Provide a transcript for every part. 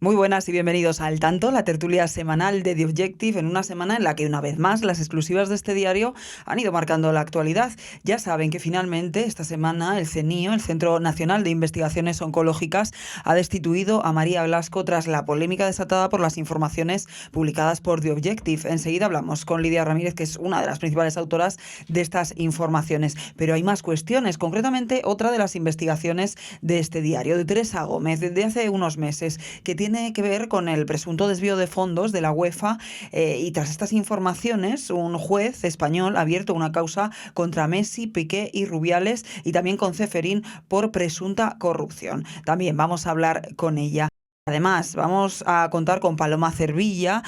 Muy buenas y bienvenidos a Al Tanto, la tertulia semanal de The Objective, en una semana en la que una vez más las exclusivas de este diario han ido marcando la actualidad. Ya saben que finalmente esta semana el CNIO, el Centro Nacional de Investigaciones Oncológicas, ha destituido a María Blasco tras la polémica desatada por las informaciones publicadas por The Objective. Enseguida hablamos con Lidia Ramírez, que es una de las principales autoras de estas informaciones. Pero hay más cuestiones, concretamente otra de las investigaciones de este diario, de Teresa Gómez, desde hace unos meses, que tiene que ver con el presunto desvío de fondos de la UEFA, y tras estas informaciones un juez español ha abierto una causa contra Messi, Piqué y Rubiales, y también con Ceferín por presunta corrupción. También vamos a hablar con ella. Además, vamos a contar con Paloma Cervilla.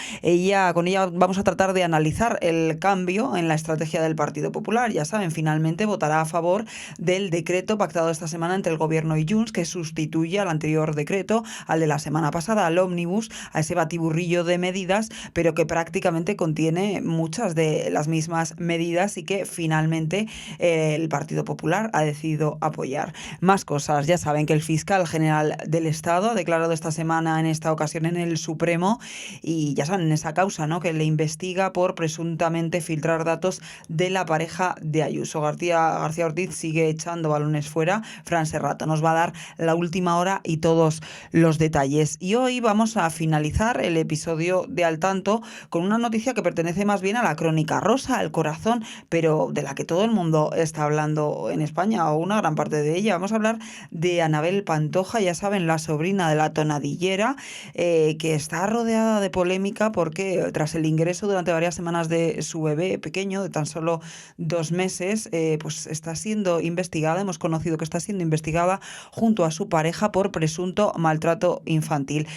Con ella vamos a tratar de analizar el cambio en la estrategia del Partido Popular. Ya saben, finalmente votará a favor del decreto pactado esta semana entre el Gobierno y Junts, que sustituye al anterior decreto, al de la semana pasada, al ómnibus, a ese batiburrillo de medidas, pero que prácticamente contiene muchas de las mismas medidas y que finalmente el Partido Popular ha decidido apoyar. Más cosas. Ya saben que el fiscal general del Estado ha declarado esta semana, en esta ocasión en el Supremo, y ya saben, en esa causa, ¿no?, que le investiga por presuntamente filtrar datos de la pareja de Ayuso. García Ortiz sigue echando balones fuera. Fran Serrato nos va a dar la última hora y todos los detalles. Y hoy vamos a finalizar el episodio de Al Tanto con una noticia que pertenece más bien a la crónica rosa, al corazón, pero de la que todo el mundo está hablando en España, o una gran parte de ella. Vamos a hablar de Anabel Pantoja, ya saben, la sobrina de la tonadillera, que está rodeada de polémica porque tras el ingreso durante varias semanas de su bebé pequeño, de tan solo 2 meses, pues está siendo investigada. Hemos conocido que está siendo investigada junto a su pareja por presunto maltrato infantil.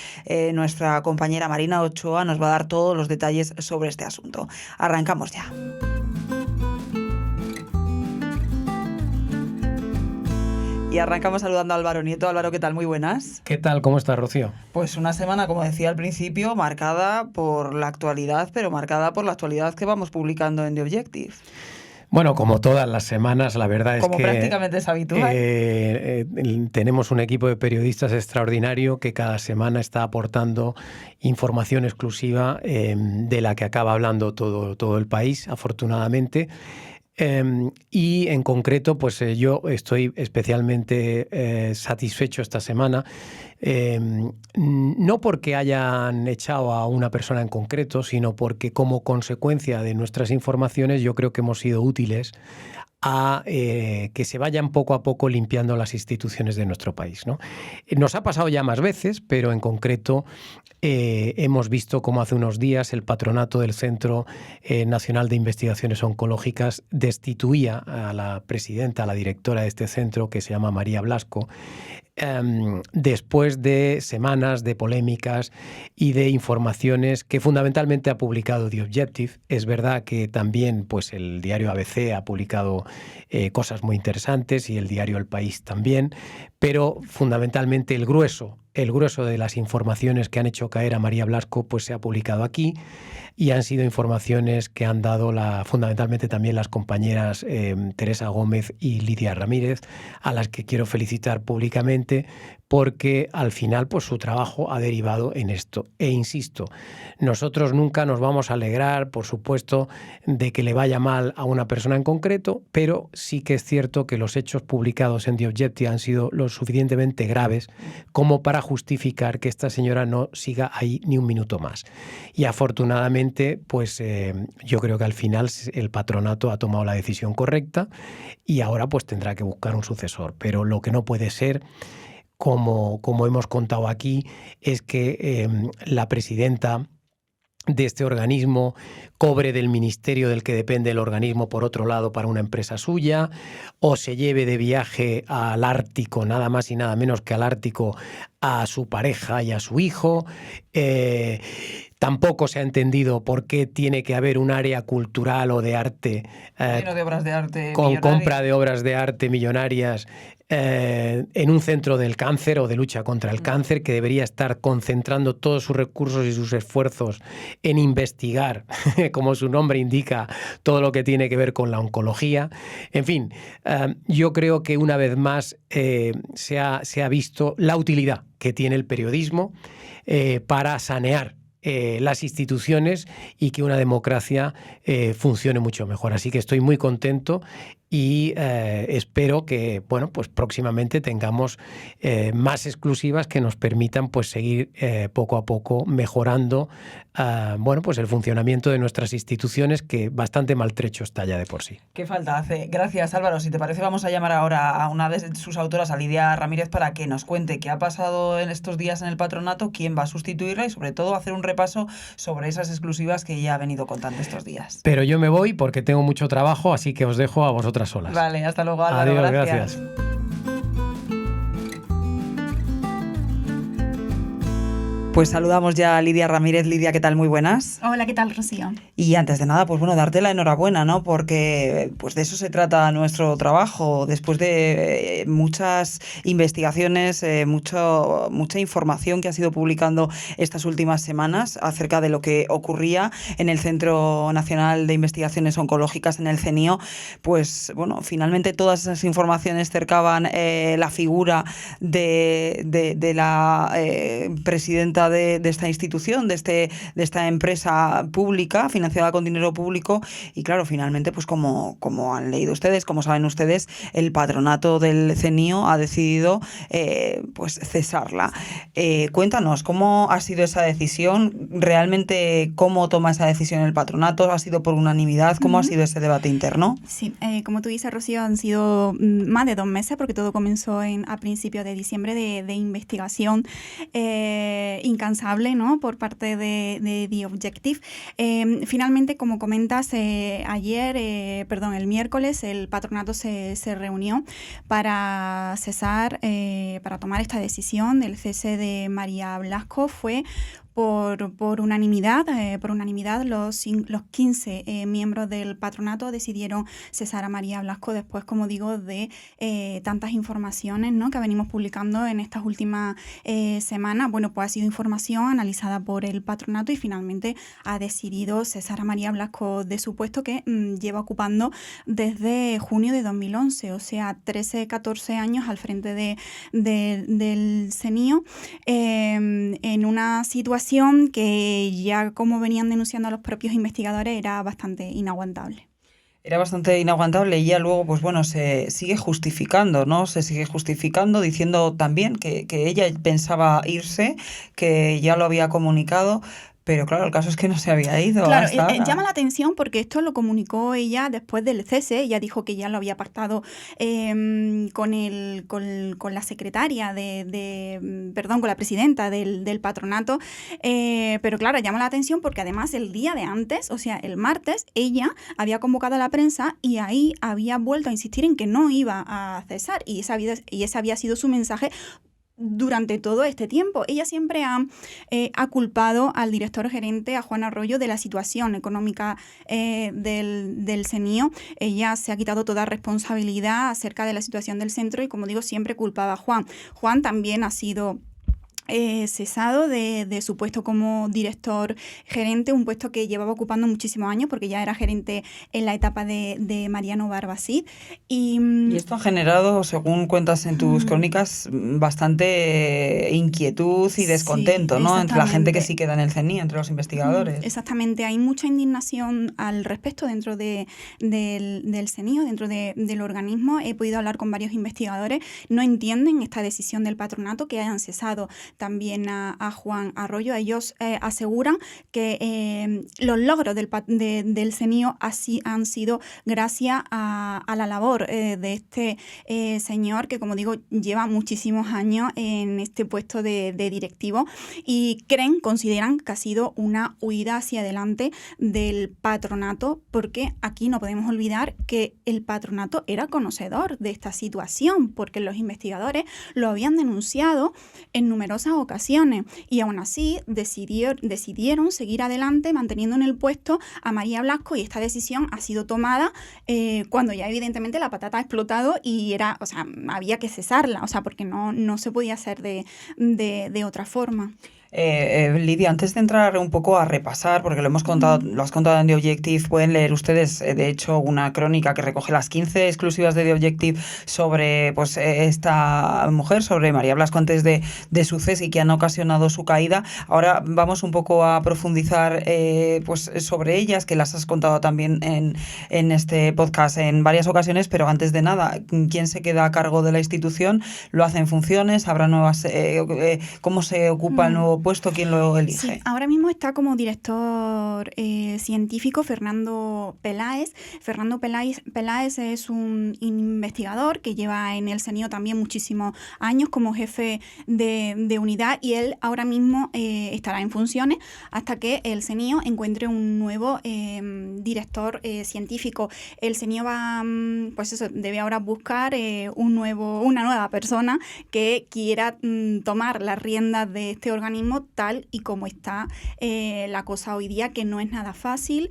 Nuestra compañera Marina Ochoa nos va a dar todos los detalles sobre este asunto. Arrancamos ya. Y arrancamos saludando a Álvaro Nieto. Álvaro, ¿qué tal? Muy buenas. ¿Qué tal? ¿Cómo estás, Rocío? Pues una semana, como decía al principio, marcada por la actualidad, pero marcada por la actualidad que vamos publicando en The Objective. Bueno, como todas las semanas, la verdad es Como que prácticamente es habitual. Tenemos un equipo de periodistas extraordinario que cada semana está aportando información exclusiva, de la que acaba hablando todo el país, afortunadamente. Y en concreto, pues yo estoy especialmente satisfecho esta semana, no porque hayan echado a una persona en concreto, sino porque como consecuencia de nuestras informaciones yo creo que hemos sido útiles a que se vayan poco a poco limpiando las instituciones de nuestro país, ¿no? Nos ha pasado ya más veces, pero en concreto hemos visto cómo hace unos días el patronato del Centro Nacional de Investigaciones Oncológicas destituía a la presidenta, a la directora de este centro, que se llama María Blasco, después de semanas de polémicas y de informaciones que fundamentalmente ha publicado The Objective. Es verdad que también pues, el diario ABC ha publicado cosas muy interesantes, y el diario El País también, pero fundamentalmente el grueso de las informaciones que han hecho caer a María Blasco pues se ha publicado aquí, y han sido informaciones que han dado fundamentalmente también las compañeras Teresa Gómez y Lidia Ramírez, a las que quiero felicitar públicamente, porque al final pues su trabajo ha derivado en esto. E insisto, nosotros nunca nos vamos a alegrar, por supuesto, de que le vaya mal a una persona en concreto, pero sí que es cierto que los hechos publicados en The Objective han sido lo suficientemente graves como para justificar que esta señora no siga ahí ni un minuto más. Y afortunadamente, pues yo creo que al final el patronato ha tomado la decisión correcta, y ahora pues tendrá que buscar un sucesor. Pero lo que no puede ser, como hemos contado aquí, es que la presidenta de este organismo cobre del ministerio del que depende el organismo por otro lado para una empresa suya, o se lleve de viaje al Ártico, nada más y nada menos que al Ártico, a su pareja y a su hijo. Tampoco se ha entendido por qué tiene que haber un área cultural o de arte, Lleno de obras de arte con millonarias. compra de obras de arte millonarias, en un centro del cáncer o de lucha contra el cáncer, que debería estar concentrando todos sus recursos y sus esfuerzos en investigar, como su nombre indica, todo lo que tiene que ver con la oncología. En fin, yo creo que una vez más se ha visto la utilidad que tiene el periodismo para sanear las instituciones y que una democracia funcione mucho mejor. Así que estoy muy contento y espero que, bueno, pues próximamente tengamos más exclusivas que nos permitan pues seguir poco a poco mejorando bueno, pues el funcionamiento de nuestras instituciones, que bastante maltrecho está ya de por sí. ¿Qué falta hace? Gracias, Álvaro. Si te parece, vamos a llamar ahora a una de sus autoras, a Lidia Ramírez, para que nos cuente qué ha pasado en estos días en el patronato, quién va a sustituirla y sobre todo hacer un repaso sobre esas exclusivas que ella ha venido contando estos días. Pero yo me voy porque tengo mucho trabajo, así que os dejo a vosotras solas. Vale, hasta luego, Álvaro. Adiós, gracias. Pues saludamos ya a Lidia Ramírez. Lidia, ¿qué tal? Muy buenas. Hola, ¿qué tal, Rocío? Y antes de nada, pues bueno, darte la enhorabuena, ¿no? Porque pues de eso se trata nuestro trabajo. Después de muchas investigaciones, mucha información que has ido publicando estas últimas semanas acerca de lo que ocurría en el Centro Nacional de Investigaciones Oncológicas, en el CENIO, pues bueno, finalmente todas esas informaciones cercaban la figura de la presidenta de esta institución, de esta empresa pública financiada con dinero público. Y claro, finalmente, pues como han leído ustedes, como saben ustedes, el patronato del CENIO ha decidido pues cesarla. Cuéntanos, ¿cómo ha sido esa decisión? ¿Realmente cómo toma esa decisión el patronato? ¿Ha sido por unanimidad? ¿Cómo ha sido ese debate interno? Sí, como tú dices, Rocío, han sido más de 2 meses, porque todo comenzó a principios de diciembre de investigación incansable, ¿no?, por parte de The Objective. Finalmente, como comentas, el miércoles el patronato se reunió para cesar, para tomar esta decisión del cese de María Blasco. Fue por unanimidad, los 15 miembros del patronato decidieron cesar a María Blasco después, como digo, de tantas informaciones, ¿no?, que venimos publicando en estas últimas semanas. Bueno, pues ha sido información analizada por el patronato y finalmente ha decidido cesar a María Blasco de su puesto, que lleva ocupando desde junio de 2011, o sea, 13-14 años al frente del CENIO, en una situación que ya, como venían denunciando los propios investigadores, era bastante inaguantable. Era bastante inaguantable y ya luego, pues bueno, se sigue justificando, ¿no? Se sigue justificando diciendo también que ella pensaba irse, que ya lo había comunicado. Pero claro, el caso es que no se había ido. Claro, hasta ahora. Llama la atención porque esto lo comunicó ella después del cese. Ella dijo que ya lo había pactado con la secretaria con la presidenta del patronato. Pero claro, llama la atención porque además el día de antes, o sea, el martes, ella había convocado a la prensa y ahí había vuelto a insistir en que no iba a cesar. Y ese había sido su mensaje durante todo este tiempo. Ella siempre ha culpado al director gerente, a Juan Arroyo, de la situación económica del CENIO. Ella se ha quitado toda responsabilidad acerca de la situación del centro y, como digo, siempre culpaba a Juan. Juan también ha sido cesado de su puesto como director gerente, un puesto que llevaba ocupando muchísimos años porque ya era gerente en la etapa de Mariano Barbacid. Y esto ha generado, según cuentas en tus crónicas, bastante inquietud y descontento, ¿no?, entre la gente que sí queda en el CENIO, entre los investigadores. Exactamente, hay mucha indignación al respecto dentro del CENIO, dentro del organismo. He podido hablar con varios investigadores, no entienden esta decisión del patronato, que hayan cesado también a Juan Arroyo. Ellos aseguran que los logros del CENIO así han sido gracias a la labor de este señor que, como digo, lleva muchísimos años en este puesto de directivo, y consideran que ha sido una huida hacia adelante del patronato, porque aquí no podemos olvidar que el patronato era conocedor de esta situación, porque los investigadores lo habían denunciado en numerosas numerosas ocasiones y aún así decidieron seguir adelante manteniendo en el puesto a María Blasco, y esta decisión ha sido tomada cuando ya evidentemente la patata ha explotado y había que cesarla, porque no se podía hacer de otra forma. Lidia, antes de entrar un poco a repasar, porque lo hemos contado, lo has contado en The Objective, pueden leer ustedes, de hecho, una crónica que recoge las 15 exclusivas de The Objective sobre pues esta mujer, sobre María Blasco antes de su cese y que han ocasionado su caída. Ahora vamos un poco a profundizar pues sobre ellas, que las has contado también en este podcast en varias ocasiones, pero antes de nada, ¿quién se queda a cargo de la institución? ¿Lo hace en funciones? ¿Habrá nuevas? ¿Cómo se ocupa el nuevo puesto? ¿Quién lo elige? Sí, ahora mismo está como director científico Fernando Peláez. Fernando Peláez es un investigador que lleva en el CENIO también muchísimos años como jefe de unidad, y él ahora mismo estará en funciones hasta que el CENIO encuentre un nuevo director científico. El CENIO debe ahora buscar una nueva persona que quiera tomar las riendas de este organismo tal y como está la cosa hoy día, que no es nada fácil.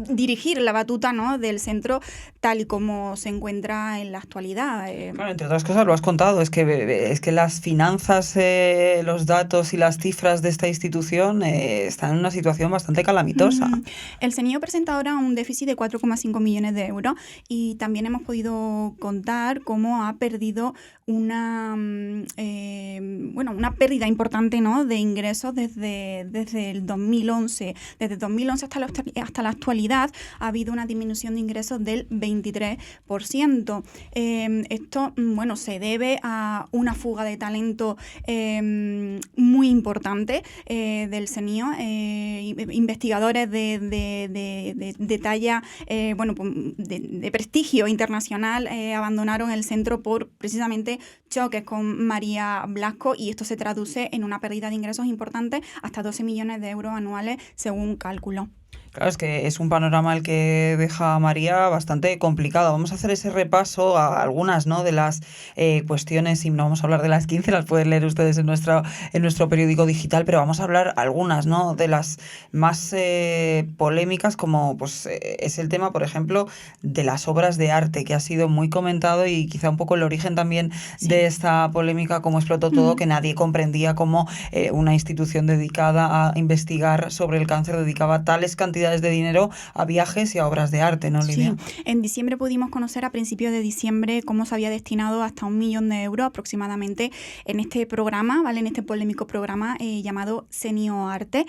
Dirigir la batuta, ¿no?, del centro tal y como se encuentra en la actualidad. Claro, entre otras cosas lo has contado, es que las finanzas, los datos y las cifras de esta institución están en una situación bastante calamitosa. El CENIO presenta ahora un déficit de 4,5 millones de euros y también hemos podido contar cómo ha perdido una pérdida importante, ¿no?, de ingresos desde el 2011. Desde 2011 hasta la actualidad ha habido una disminución de ingresos del 23%. Esto, se debe a una fuga de talento muy importante del CENIO. Investigadores de talla, de prestigio internacional abandonaron el centro por precisamente choques con María Blasco, y esto se traduce en una pérdida de ingresos importante, hasta 12 millones de euros anuales según cálculo. Claro, es que es un panorama el que deja a María bastante complicado. Vamos a hacer ese repaso a algunas, ¿no?, de las cuestiones, y no vamos a hablar de las 15, las pueden leer ustedes en nuestro periódico digital, pero vamos a hablar algunas, ¿no?, de las más polémicas, como pues es el tema, por ejemplo, de las obras de arte, que ha sido muy comentado y quizá un poco el origen también de esta polémica, cómo explotó todo, que nadie comprendía cómo una institución dedicada a investigar sobre el cáncer dedicaba tales cantidades de dinero a viajes y a obras de arte, ¿no, Lidia? Sí, en diciembre pudimos conocer, a principios de diciembre, cómo se había destinado hasta 1 millón de euros aproximadamente en este programa, ¿vale?, en este polémico programa llamado CENIO Arte.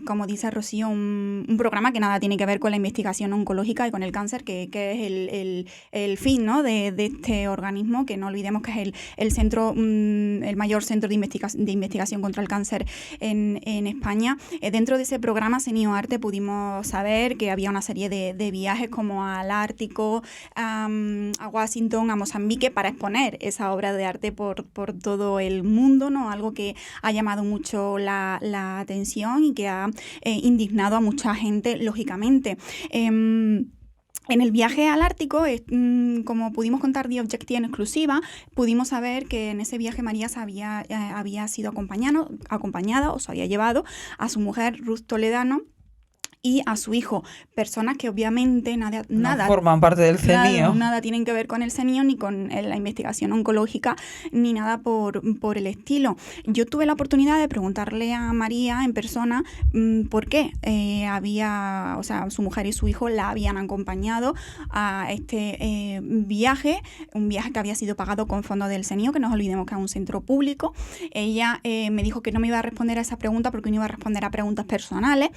Como dice Rocío, un programa que nada tiene que ver con la investigación oncológica y con el cáncer, que es el fin, ¿no?, de este organismo, que no olvidemos que es el centro, el mayor centro de investigación contra el cáncer en España. Dentro de ese programa CENIO Arte pudimos saber que había una serie de viajes como al Ártico, a Washington, a Mozambique, para exponer esa obra de arte por todo el mundo, ¿no? Algo que ha llamado mucho la atención y que ha indignado a mucha gente, lógicamente. En el viaje al Ártico, como pudimos contar The Objective en exclusiva, pudimos saber que en ese viaje María había sido acompañada, o se había llevado a su mujer Ruth Toledano y a su hijo, personas que obviamente nada forman parte del CENIO. Nada tienen que ver con el CENIO, ni con la investigación oncológica, ni nada por el estilo. Yo tuve la oportunidad de preguntarle a María en persona por qué su mujer y su hijo la habían acompañado a este viaje, un viaje que había sido pagado con fondos del CENIO, que no nos olvidemos que es un centro público. Ella me dijo que no me iba a responder a esa pregunta porque no iba a responder a preguntas personales.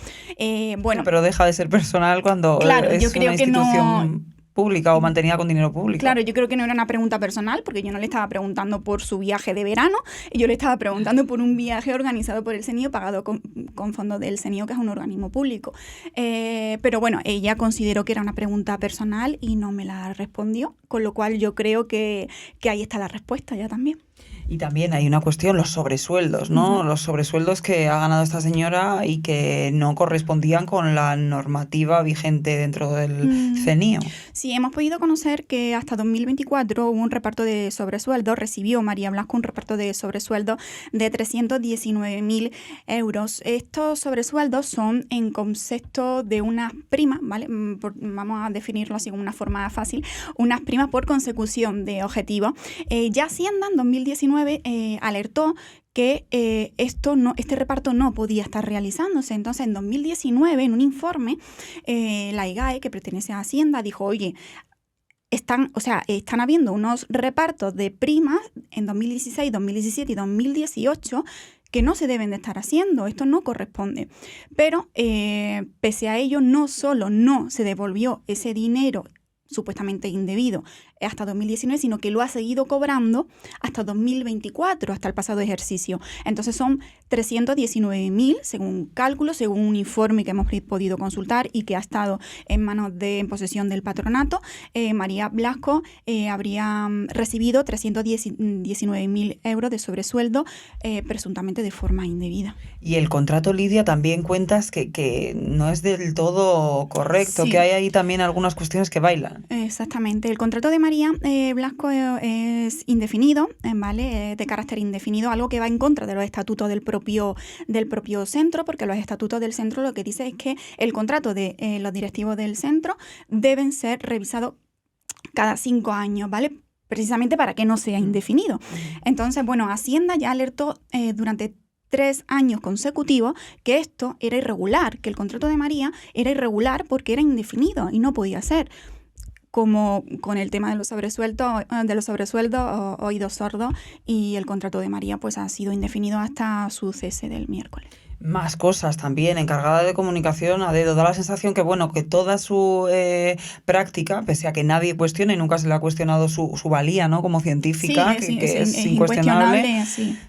Pero deja de ser personal cuando es una institución pública o mantenida con dinero público. Claro, yo creo que no era una pregunta personal, porque yo no le estaba preguntando por su viaje de verano, yo le estaba preguntando por un viaje organizado por el CENIO, pagado con fondos del CENIO, que es un organismo público. Pero bueno, ella consideró que era una pregunta personal y no me la respondió, con lo cual yo creo que ahí está la respuesta ya también. Y también hay una cuestión, los sobresueldos, ¿no? Uh-huh. Los sobresueldos que ha ganado esta señora y que no correspondían con la normativa vigente dentro del CENIO. Sí, hemos podido conocer que hasta 2024 hubo un reparto de sobresueldo, recibió María Blasco un reparto de sobresueldo de 319.000 euros. Estos sobresueldos son en concepto de unas primas, ¿vale? Vamos a definirlo así como una forma fácil, unas primas por consecución de objetivos. Ya Hacienda en 2019 alertó que este reparto no podía estar realizándose. Entonces, en 2019, en un informe, la IGAE, que pertenece a Hacienda, dijo, oye, están habiendo unos repartos de primas en 2016, 2017 y 2018 que no se deben de estar haciendo, esto no corresponde. Pero, pese a ello, no solo no se devolvió ese dinero supuestamente indebido hasta 2019, sino que lo ha seguido cobrando hasta 2024, hasta el pasado ejercicio. Entonces son 319.000, según cálculo, según un informe que hemos podido consultar y que ha estado en posesión del patronato. María Blasco habría recibido 319.000 euros de sobresueldo, presuntamente de forma indebida. Y el contrato, Lidia, también cuentas que no es del todo correcto, Sí. que hay ahí también algunas cuestiones que bailan. Exactamente. El contrato de María Blasco es indefinido, ¿vale? De carácter indefinido, algo que va en contra de los estatutos del propio centro, porque los estatutos del centro lo que dice es que el contrato de los directivos del centro deben ser revisados cada 5 años, ¿vale? Precisamente para que no sea indefinido. Entonces, bueno, Hacienda ya alertó durante 3 años consecutivos que esto era irregular, que el contrato de María era irregular porque era indefinido y no podía ser. Como con el tema de los sobresueldos, oídos sordos, y el contrato de María pues ha sido indefinido hasta su cese del miércoles. Más cosas también, encargada de comunicación a dedo. Da la sensación que, bueno, que toda su práctica, pese a que nadie cuestione, y nunca se le ha cuestionado su valía, ¿no? Como científica, Sí, que es incuestionable,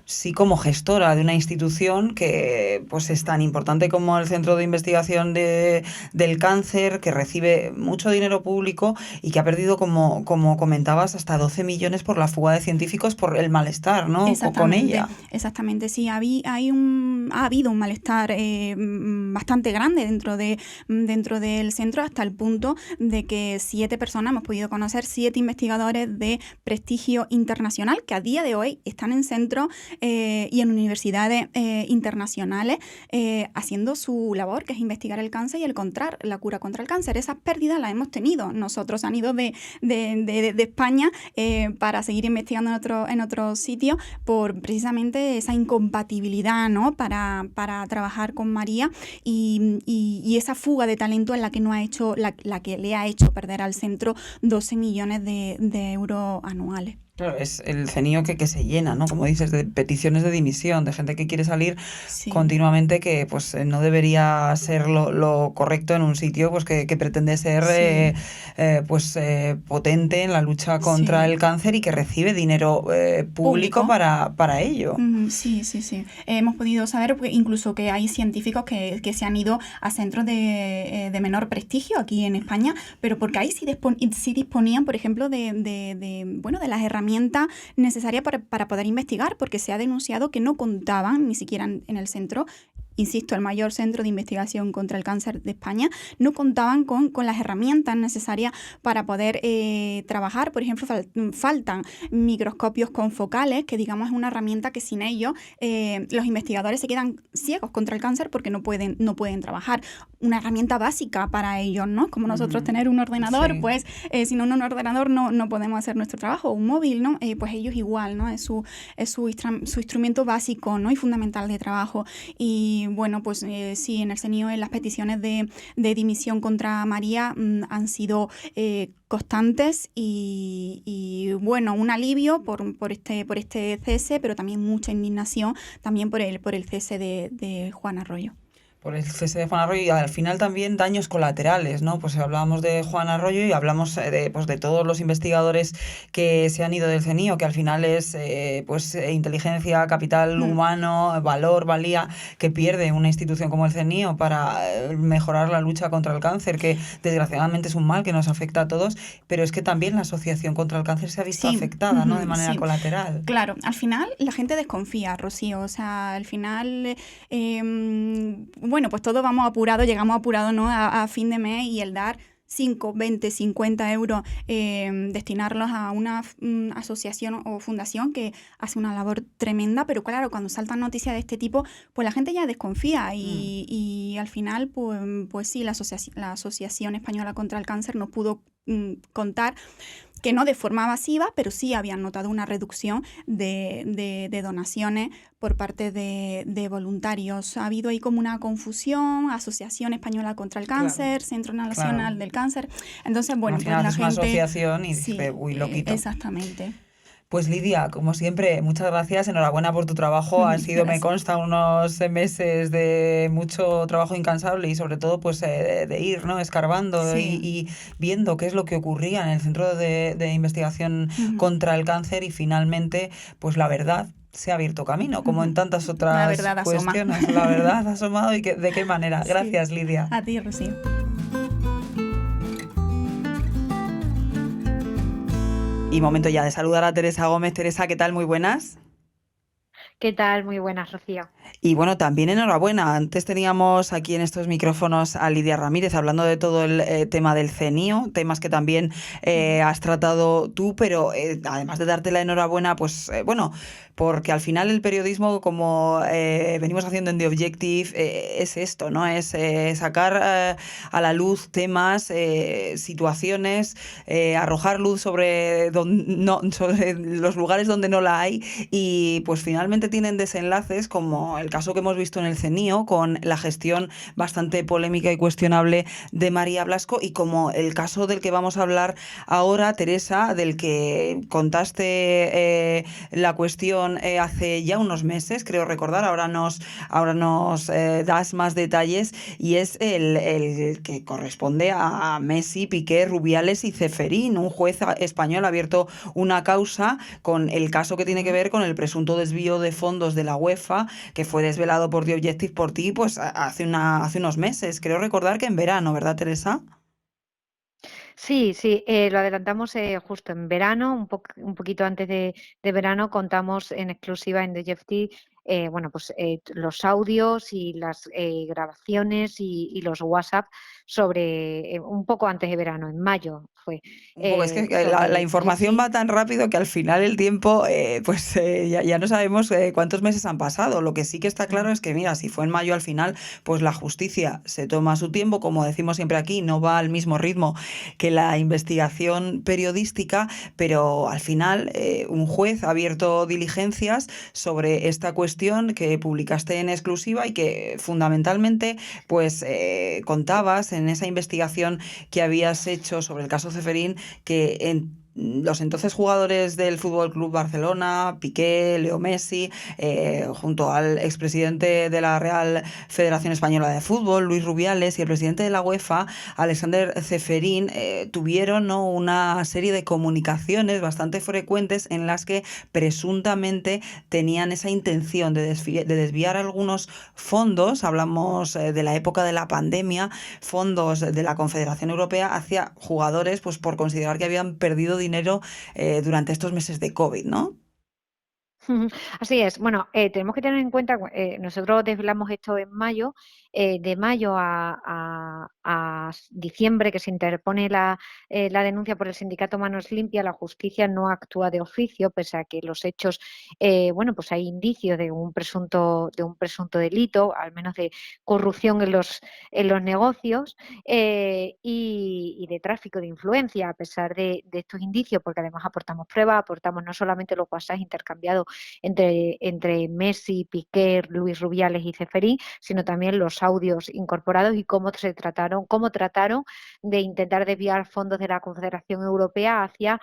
sí, como gestora de una institución que pues es tan importante como el Centro de Investigación del Cáncer, que recibe mucho dinero público y que ha perdido, como comentabas, hasta 12 millones por la fuga de científicos, por el malestar, ¿no? Con ella. Exactamente, sí, ha habido un malestar bastante grande dentro del centro, hasta el punto de que 7 personas, hemos podido conocer 7 investigadores de prestigio internacional que a día de hoy están en centros y en universidades internacionales haciendo su labor, que es investigar el cáncer y encontrar la cura contra el cáncer. Esas pérdidas las hemos tenido. Nosotros han ido de España para seguir investigando en otros sitios por precisamente esa incompatibilidad, ¿no? para trabajar con María y esa fuga de talento en la que la que le ha hecho perder al centro 12 millones de euros anuales. Claro, es el CENIO que se llena, ¿no? Como dices, de peticiones de dimisión, de gente que quiere salir continuamente, que pues no debería ser lo correcto en un sitio pues que pretende ser potente en la lucha contra el cáncer y que recibe dinero público para ello. Sí. Hemos podido saber incluso que hay científicos que se han ido a centros de menor prestigio aquí en España, pero porque ahí sí disponían, por ejemplo, de las herramientas necesarias para poder investigar, porque se ha denunciado que no contaban ni siquiera en el centro, insisto, el mayor centro de investigación contra el cáncer de España, no contaban con las herramientas necesarias para poder trabajar. Por ejemplo, faltan microscopios confocales, que digamos es una herramienta que sin ellos los investigadores se quedan ciegos contra el cáncer porque no pueden trabajar. Una herramienta básica para ellos, ¿no? Como nosotros tener un ordenador, pues sin un ordenador no podemos hacer nuestro trabajo, un móvil, ¿no? Pues ellos igual, ¿no? Es su instrumento básico, ¿no? Y fundamental de trabajo. Y bueno, pues sí, en el CENIO las peticiones de dimisión contra María han sido constantes y bueno, un alivio por este cese, pero también mucha indignación también por el cese de Juan Arroyo. Por el cese de Juan Arroyo y al final también daños colaterales, ¿no? Pues hablábamos de Juan Arroyo y hablamos de todos los investigadores que se han ido del CENIO, que al final es inteligencia, capital humano, valor, valía, que pierde una institución como el CENIO para mejorar la lucha contra el cáncer, que desgraciadamente es un mal que nos afecta a todos, pero es que también la Asociación contra el Cáncer se ha visto afectada, ¿no? De manera colateral. Claro, al final la gente desconfía, Rocío, o sea, al final bueno, pues todos vamos apurados, llegamos apurados, ¿no? a fin de mes, y el dar 5, 20, 50 euros, destinarlos a una asociación o fundación que hace una labor tremenda, pero claro, cuando saltan noticias de este tipo, pues la gente ya desconfía y al final, pues sí, la Asociación Española contra el Cáncer nos pudo contar que no de forma masiva, pero sí habían notado una reducción de donaciones por parte de voluntarios. Ha habido ahí como una confusión, Asociación Española contra el Cáncer, Centro Nacional del Cáncer. Entonces, bueno, Al pues final la es una gente... asociación y Sí, dice, uy, lo quito. exactamente. Pues Lidia, como siempre, muchas gracias, enhorabuena por tu trabajo. Han sido, me Gracias. consta, unos meses de mucho trabajo incansable y sobre todo pues de ir, ¿no?, escarbando Sí. y viendo qué es lo que ocurría en el Centro de Investigación contra el Cáncer y finalmente pues la verdad se ha abierto camino, como en tantas La otras verdad asoma. cuestiones. La verdad ha asomado y de qué manera. Sí. Gracias, Lidia. A ti, Rocío. Y momento ya de saludar a Teresa Gómez. Teresa, ¿qué tal? Muy buenas. ¿Qué tal? Muy buenas, Rocío. Y bueno, también enhorabuena. Antes teníamos aquí en estos micrófonos a Lidia Ramírez hablando de todo el tema del CENIO, temas que también has tratado tú, pero además de darte la enhorabuena, pues bueno, porque al final el periodismo, como venimos haciendo en The Objective, es esto, ¿no? Es sacar a la luz temas, situaciones, arrojar luz sobre los lugares donde no la hay y pues finalmente tienen desenlaces como el caso que hemos visto en el CENIO con la gestión bastante polémica y cuestionable de María Blasco y como el caso del que vamos a hablar ahora, Teresa, del que contaste la cuestión hace ya unos meses, creo recordar, ahora nos das más detalles y es el que corresponde a Messi, Piqué, Rubiales y Ceferín. Un juez español ha abierto una causa con el caso que tiene que ver con el presunto desvío de fondos de la UEFA, que fue desvelado por The Objective por ti pues hace unos meses. Creo recordar que en verano, ¿verdad, Teresa? Sí, lo adelantamos justo en verano, un poquito antes de verano, contamos en exclusiva en The Objective bueno, pues los audios y las grabaciones y los WhatsApp sobre un poco antes de verano, en mayo fue, Un poco, es que la sobre información Messi. va tan rápido que al final el tiempo, pues ya no sabemos cuántos meses han pasado. Lo que sí que está claro es que, mira, si fue en mayo al final, pues la justicia se toma su tiempo, como decimos siempre aquí, no va al mismo ritmo que la investigación periodística, pero al final un juez ha abierto diligencias sobre esta cuestión que publicaste en exclusiva y que fundamentalmente, pues contabas en esa investigación que habías hecho sobre el caso Ceferín que los entonces jugadores del Fútbol Club Barcelona, Piqué, Leo Messi, junto al expresidente de la Real Federación Española de Fútbol, Luis Rubiales, y el presidente de la UEFA, Alexander Ceferín, tuvieron, ¿no?, una serie de comunicaciones bastante frecuentes en las que presuntamente tenían esa intención de desviar algunos fondos, hablamos de la época de la pandemia, fondos de la Confederación Europea hacia jugadores, pues por considerar que habían perdido dinero durante estos meses de COVID, ¿no? Así es. Bueno, tenemos que tener en cuenta, nosotros desvelamos esto en mayo, de mayo a diciembre, que se interpone la denuncia por el sindicato Manos Limpias, la justicia no actúa de oficio, pese a que los hechos, bueno, pues hay indicios de un presunto delito, al menos de corrupción en los negocios, y de tráfico de influencia, a pesar de estos indicios, porque además aportamos pruebas, aportamos no solamente los WhatsApp intercambiados entre Messi, Piqué, Luis Rubiales y Ceferín, sino también los audios incorporados y cómo trataron de intentar desviar fondos de la Confederación Europea hacia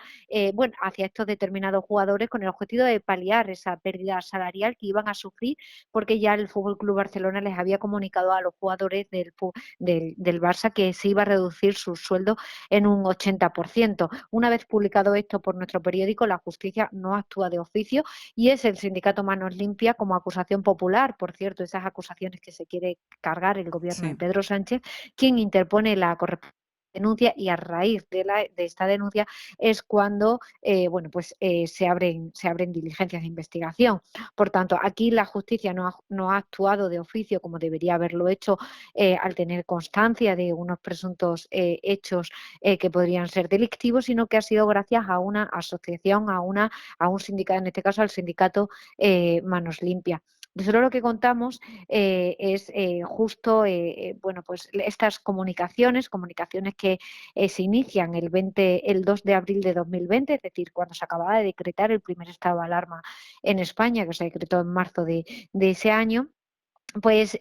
estos determinados jugadores con el objetivo de paliar esa pérdida salarial que iban a sufrir, porque ya el Fútbol Club Barcelona les había comunicado a los jugadores del Barça que se iba a reducir su sueldo en un 80%. Una vez publicado esto por nuestro periódico, la justicia no actúa de oficio y es el sindicato Manos Limpias, como acusación popular, por cierto, esas acusaciones que se quiere cargar el gobierno de Sí. Pedro Sánchez, quien interpone la correspondiente denuncia, y a raíz de esta denuncia es cuando se abren diligencias de investigación. Por tanto, aquí la justicia no ha actuado de oficio como debería haberlo hecho al tener constancia de unos presuntos hechos que podrían ser delictivos, sino que ha sido gracias a una asociación, a un sindicato, en este caso al sindicato Manos Limpias. Nosotros lo que contamos es justo estas comunicaciones que se inician el 2 de abril de 2020, es decir, cuando se acababa de decretar el primer estado de alarma en España, que se decretó en marzo de ese año. Pues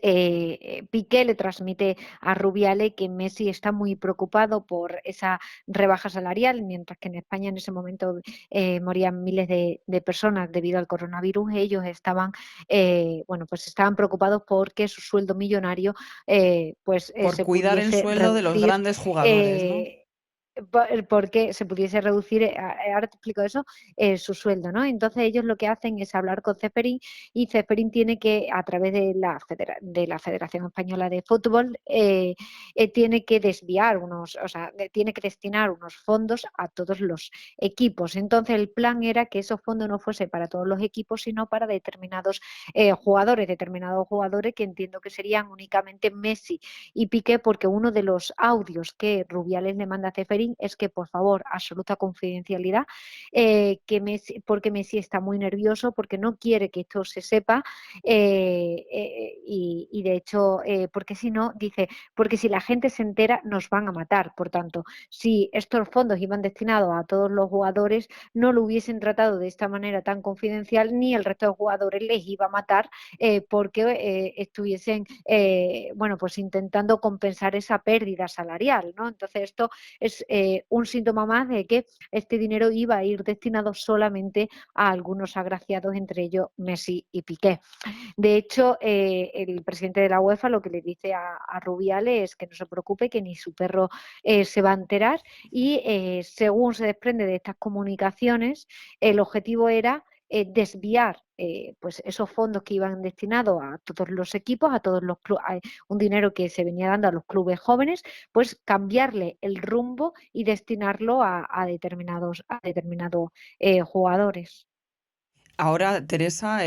Piqué le transmite a Rubiales que Messi está muy preocupado por esa rebaja salarial, mientras que en España en ese momento morían miles de personas debido al coronavirus. Ellos estaban preocupados porque su sueldo millonario Por se cuidar el pudiese sueldo de los reducir. grandes jugadores, ¿no? Porque se pudiese reducir, ahora te explico eso, su sueldo, ¿no? Entonces ellos lo que hacen es hablar con Ceferín, y Ceferín tiene que, a través de la Federación Española de Fútbol, tiene que tiene que destinar unos fondos a todos los equipos. Entonces el plan era que esos fondos no fuese para todos los equipos, sino para determinados jugadores que entiendo que serían únicamente Messi y Piqué, porque uno de los audios que Rubiales le manda a Ceferín es que, por favor, absoluta confidencialidad, porque Messi está muy nervioso, porque no quiere que esto se sepa, y de hecho, porque si no, dice, porque si la gente se entera nos van a matar. Por tanto, si estos fondos iban destinados a todos los jugadores, no lo hubiesen tratado de esta manera tan confidencial, ni el resto de jugadores les iba a matar porque estuviesen intentando compensar esa pérdida salarial, ¿no? Entonces esto es un síntoma más de que este dinero iba a ir destinado solamente a algunos agraciados, entre ellos Messi y Piqué. De hecho, el presidente de la UEFA lo que le dice a Rubiales es que no se preocupe, que ni su perro se va a enterar, y según se desprende de estas comunicaciones, el objetivo era desviar esos fondos que iban destinados a todos los equipos, a todos los clubes, un dinero que se venía dando a los clubes jóvenes, pues cambiarle el rumbo y destinarlo a determinados jugadores. Ahora, Teresa,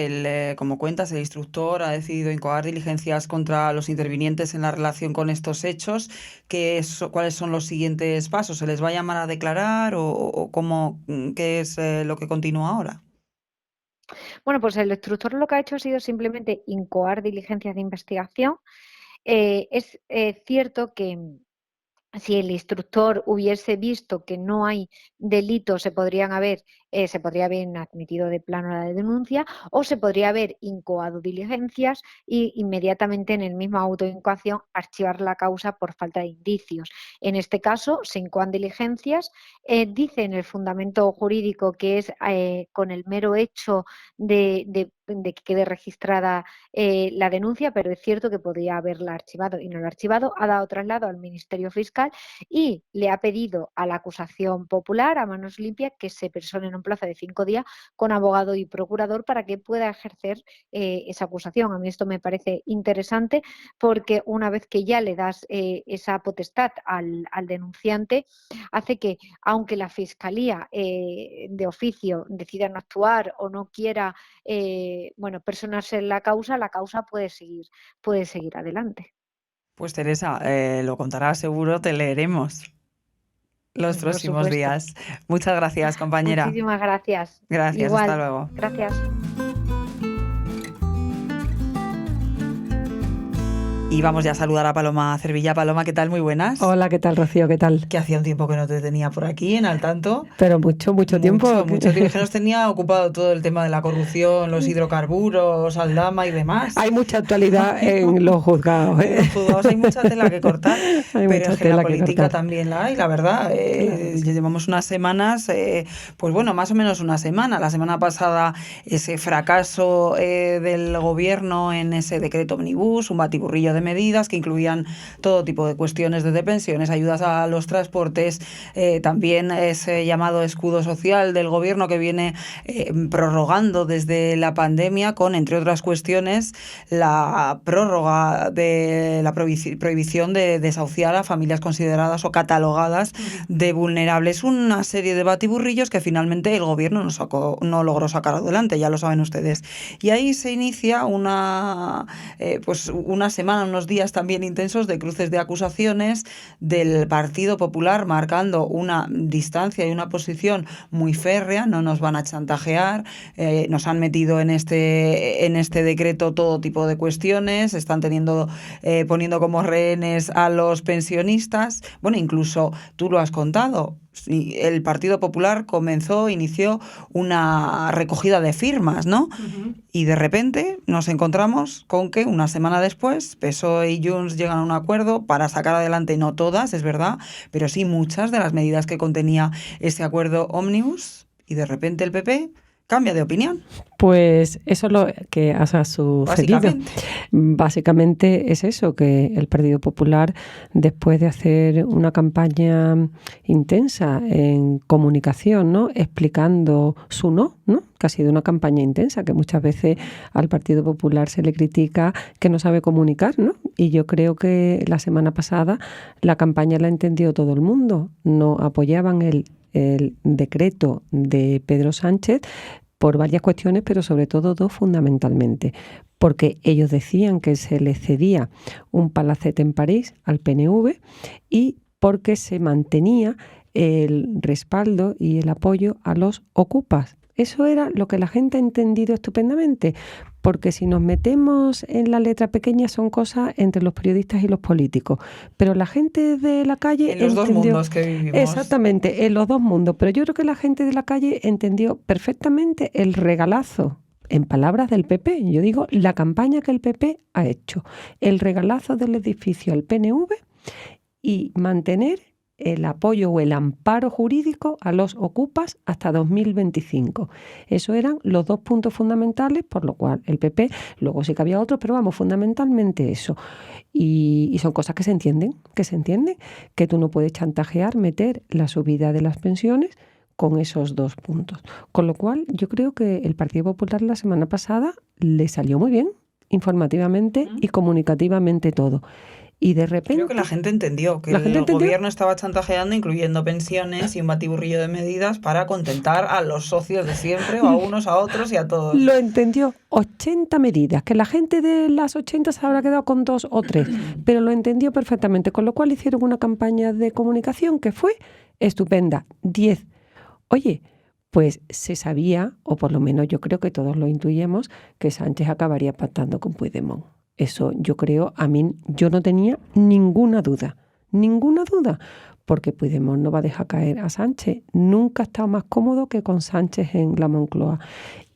como cuentas, el instructor ha decidido incoar diligencias contra los intervinientes en la relación con estos hechos. ¿Cuáles son los siguientes pasos? ¿Se les va a llamar a declarar o qué es lo que continúa ahora? Bueno, pues el instructor lo que ha hecho ha sido simplemente incoar diligencias de investigación. Es cierto que si el instructor hubiese visto que no hay delitos, se podría haber admitido de plano la denuncia, o se podría haber incoado diligencias y inmediatamente en el mismo autoincoación archivar la causa por falta de indicios. En este caso se incoan diligencias, dice en el fundamento jurídico que es con el mero hecho de que quede registrada la denuncia, pero es cierto que podría haberla archivado y no la ha archivado. Ha dado traslado al Ministerio Fiscal y le ha pedido a la acusación popular, a Manos Limpias, que se persone en un plazo de 5 días con abogado y procurador para que pueda ejercer esa acusación. A mí esto me parece interesante, porque una vez que ya le das esa potestad al denunciante, hace que, aunque la Fiscalía de oficio decida no actuar o no quiera personarse en la causa puede seguir adelante. Pues Teresa, lo contarás seguro, te leeremos los Por próximos supuesto. días. Muchas gracias, compañera. Muchísimas gracias. Gracias, Igual. hasta luego. Gracias. Y vamos ya a saludar a Paloma Cervilla. Paloma, ¿qué tal? Muy buenas. Hola, ¿qué tal, Rocío? ¿Qué tal? Que hacía un tiempo que no te tenía por aquí, en Al Tanto. Pero mucho tiempo. Mucho tiempo. Que nos tenía ocupado todo el tema de la corrupción, los hidrocarburos, Aldama y demás. Hay mucha actualidad en los juzgados. En los juzgados hay mucha tela que cortar, pero es que la política también la hay, la verdad. Claro. Llevamos unas semanas, más o menos una semana. La semana pasada ese fracaso del gobierno en ese decreto omnibus, un batiburrillo de de medidas que incluían todo tipo de cuestiones desde pensiones, ayudas a los transportes, también ese llamado escudo social del gobierno que viene prorrogando desde la pandemia con, entre otras cuestiones, la prórroga de la prohibición de desahuciar a familias consideradas o catalogadas de vulnerables. Una serie de batiburrillos que finalmente el gobierno no logró sacar adelante, ya lo saben ustedes. Y ahí se inicia una semana, unos días también intensos de cruces de acusaciones del Partido Popular, marcando una distancia y una posición muy férrea. No nos van a chantajear, nos han metido en este decreto todo tipo de cuestiones, están poniendo como rehenes a los pensionistas. Bueno, incluso tú lo has contado, el Partido Popular inició una recogida de firmas, ¿no? Uh-huh. Y de repente nos encontramos con que una semana después PSOE y Junts llegan a un acuerdo para sacar adelante, no todas, es verdad, pero sí muchas de las medidas que contenía ese acuerdo ómnibus, y de repente el PP cambia de opinión. Pues eso es lo que ha sucedido. Básicamente es eso, que el Partido Popular, después de hacer una campaña intensa en comunicación, ¿no?, explicando su no, que ha sido una campaña intensa, que muchas veces al Partido Popular se le critica que no sabe comunicar, ¿no? Y yo creo que la semana pasada la campaña la entendió todo el mundo. No apoyaban el decreto de Pedro Sánchez por varias cuestiones, pero sobre todo dos fundamentalmente, porque ellos decían que se le cedía un palacete en París al PNV y porque se mantenía el respaldo y el apoyo a los ocupas. Eso era lo que la gente ha entendido estupendamente, porque si nos metemos en la letra pequeña son cosas entre los periodistas y los políticos, pero la gente de la calle en los dos mundos que vivimos. Exactamente, en los dos mundos, pero yo creo que la gente de la calle entendió perfectamente el regalazo, en palabras del PP, yo digo la campaña que el PP ha hecho, el regalazo del edificio al PNV y mantener el apoyo o el amparo jurídico a los ocupas hasta 2025. Eso eran los dos puntos fundamentales, por lo cual el PP, luego sí que había otros, pero vamos, fundamentalmente eso. Y son cosas que se entienden, que tú no puedes chantajear, meter la subida de las pensiones con esos dos puntos. Con lo cual, yo creo que el Partido Popular la semana pasada le salió muy bien, informativamente y comunicativamente todo. Y de repente... Creo que la gente entendió que el gobierno estaba chantajeando, incluyendo pensiones y un batiburrillo de medidas para contentar a los socios de siempre, o a unos, a otros y a todos. Lo entendió. 80 medidas, que la gente de las 80 se habrá quedado con 2 o 3, pero lo entendió perfectamente, con lo cual hicieron una campaña de comunicación que fue estupenda. 10. Oye, pues se sabía, o por lo menos yo creo que todos lo intuíamos, que Sánchez acabaría pactando con Puigdemont. Eso yo creo, yo no tenía ninguna duda, porque Puigdemont no va a dejar caer a Sánchez. Nunca ha estado más cómodo que con Sánchez en la Moncloa.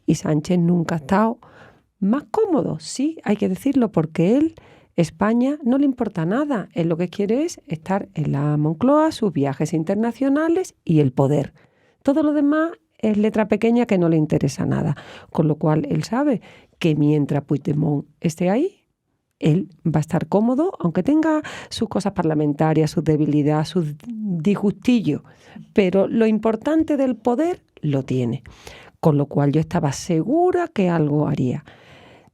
Y Sánchez nunca ha estado más cómodo, sí, hay que decirlo, porque él, España, no le importa nada. Él lo que quiere es estar en la Moncloa, sus viajes internacionales y el poder. Todo lo demás es letra pequeña que no le interesa nada. Con lo cual él sabe que mientras Puigdemont esté ahí, él va a estar cómodo, aunque tenga sus cosas parlamentarias, sus debilidades, sus disgustillos, pero lo importante del poder lo tiene. Con lo cual yo estaba segura que algo haría.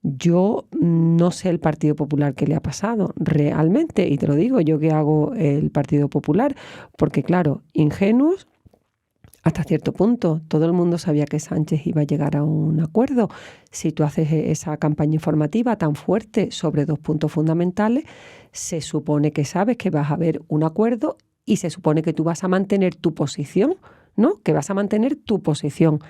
Yo no sé el Partido Popular qué le ha pasado realmente, y te lo digo, yo que hago el Partido Popular, porque claro, ingenuos, hasta cierto punto, todo el mundo sabía que Sánchez iba a llegar a un acuerdo. Si tú haces esa campaña informativa tan fuerte sobre dos puntos fundamentales, se supone que sabes que vas a haber un acuerdo y se supone que tú vas a mantener tu posición, ¿no? Que vas a mantener tu posición.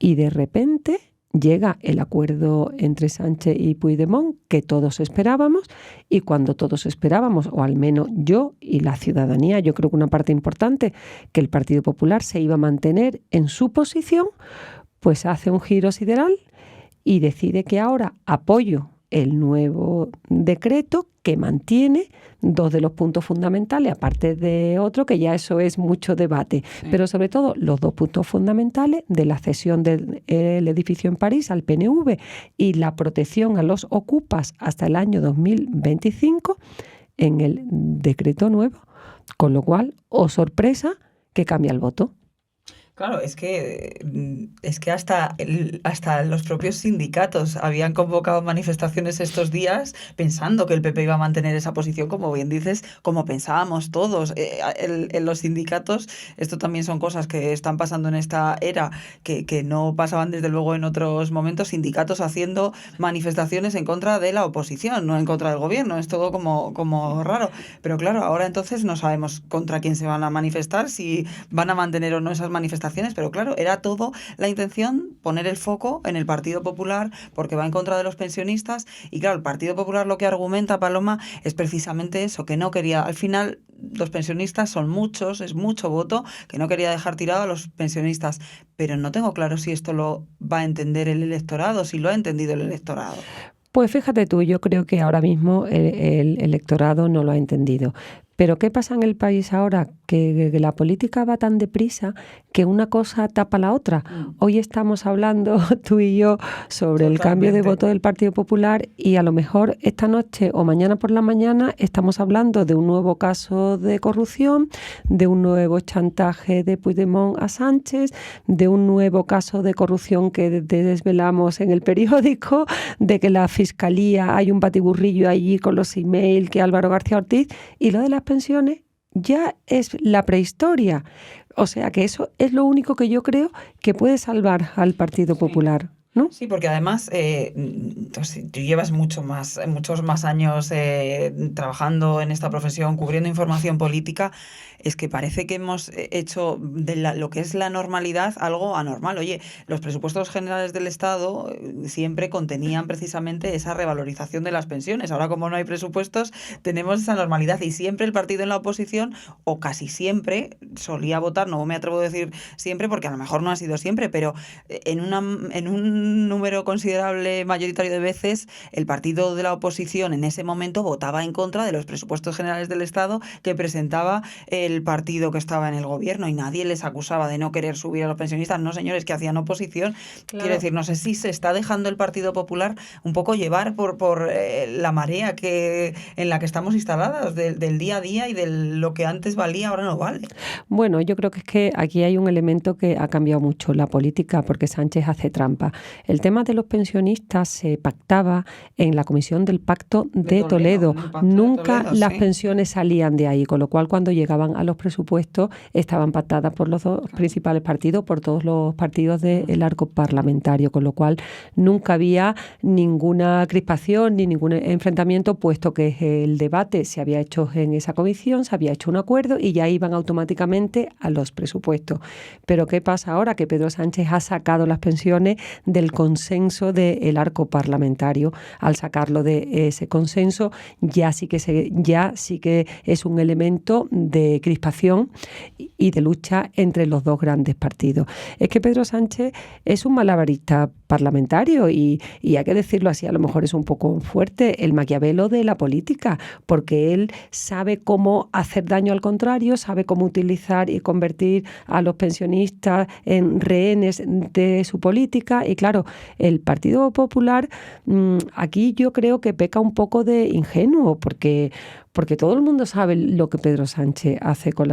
Y de repente llega el acuerdo entre Sánchez y Puigdemont que todos esperábamos, y cuando todos esperábamos, o al menos yo y la ciudadanía, yo creo que una parte importante, que el Partido Popular se iba a mantener en su posición, pues hace un giro sideral y decide que ahora apoyo el nuevo decreto que mantiene 2 de los puntos fundamentales, aparte de otro, que ya eso es mucho debate, pero sobre todo los 2 puntos fundamentales de la cesión del edificio en París al PNV y la protección a los ocupas hasta el año 2025 en el decreto nuevo. Con lo cual, oh sorpresa, que cambia el voto. Claro, es que hasta los propios sindicatos habían convocado manifestaciones estos días pensando que el PP iba a mantener esa posición, como bien dices, como pensábamos todos. En los sindicatos, esto también son cosas que están pasando en esta era, que no pasaban desde luego en otros momentos, sindicatos haciendo manifestaciones en contra de la oposición, no en contra del gobierno. Es todo como raro. Pero claro, ahora entonces no sabemos contra quién se van a manifestar, si van a mantener o no esas manifestaciones, pero claro, era todo la intención poner el foco en el Partido Popular porque va en contra de los pensionistas y claro, el Partido Popular lo que argumenta, Paloma, es precisamente eso, que no quería, al final los pensionistas son muchos, es mucho voto, que no quería dejar tirado a los pensionistas, pero no tengo claro si esto lo va a entender el electorado, si lo ha entendido el electorado. Pues fíjate tú, yo creo que ahora mismo el electorado no lo ha entendido. Pero ¿qué pasa en el país ahora? Que la política va tan deprisa que una cosa tapa la otra. Hoy estamos hablando tú y yo sobre el cambio de voto del Partido Popular y a lo mejor esta noche o mañana por la mañana estamos hablando de un nuevo caso de corrupción, de un nuevo chantaje de Puigdemont a Sánchez, de un nuevo caso de corrupción que desvelamos en el periódico, de que la Fiscalía hay un batiburrillo allí con los emails que Álvaro García Ortiz, y lo de las pensiones ya es la prehistoria. O sea que eso es lo único que yo creo que puede salvar al Partido Popular, ¿no? Sí, porque además tú llevas muchos más años trabajando en esta profesión, cubriendo información política. Es que parece que hemos hecho de lo que es la normalidad algo anormal. Oye, los presupuestos generales del Estado siempre contenían precisamente esa revalorización de las pensiones. Ahora, como no hay presupuestos, tenemos esa normalidad y siempre el partido en la oposición, o casi siempre, solía votar, no me atrevo a decir siempre porque a lo mejor no ha sido siempre, pero en un número considerable mayoritario de veces el partido de la oposición en ese momento votaba en contra de los presupuestos generales del Estado que presentaba el partido que estaba en el gobierno y nadie les acusaba de no querer subir a los pensionistas. No, señores, que hacían oposición. Claro. Quiero decir, no sé si se está dejando el Partido Popular un poco llevar por la marea en la que estamos instaladas, del día a día y de lo que antes valía, ahora no vale. Bueno, yo creo que es que aquí hay un elemento que ha cambiado mucho la política porque Sánchez hace trampa. El tema de los pensionistas se pactaba en la Comisión del Pacto de Toledo. Nunca las pensiones salían de ahí, con lo cual cuando llegaban a los presupuestos estaban pactadas por los 2 principales partidos, por todos los partidos del arco parlamentario, con lo cual nunca había ninguna crispación ni ningún enfrentamiento, puesto que el debate se había hecho en esa comisión, se había hecho un acuerdo y ya iban automáticamente a los presupuestos. Pero ¿qué pasa ahora? Que Pedro Sánchez ha sacado las pensiones del consenso del arco parlamentario. Al sacarlo de ese consenso ya sí que es un elemento de crispación y de lucha entre los 2 grandes partidos. Es que Pedro Sánchez es un malabarista parlamentario y hay que decirlo así, a lo mejor es un poco fuerte, el Maquiavelo de la política, porque él sabe cómo hacer daño al contrario, sabe cómo utilizar y convertir a los pensionistas en rehenes de su política y claro, el Partido Popular aquí yo creo que peca un poco de ingenuo porque todo el mundo sabe lo que Pedro Sánchez hace con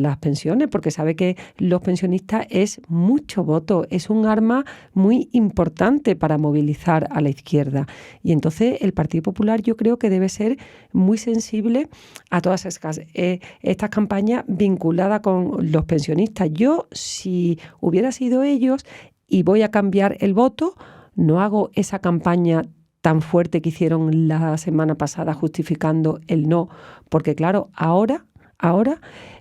las pensiones, porque sabe que los pensionistas es mucho voto, es un arma muy importante para movilizar a la izquierda. Y entonces el Partido Popular yo creo que debe ser muy sensible a todas estas campañas vinculadas con los pensionistas. Yo, si hubiera sido ellos y voy a cambiar el voto, no hago esa campaña tan fuerte que hicieron la semana pasada justificando el no, porque claro, ahora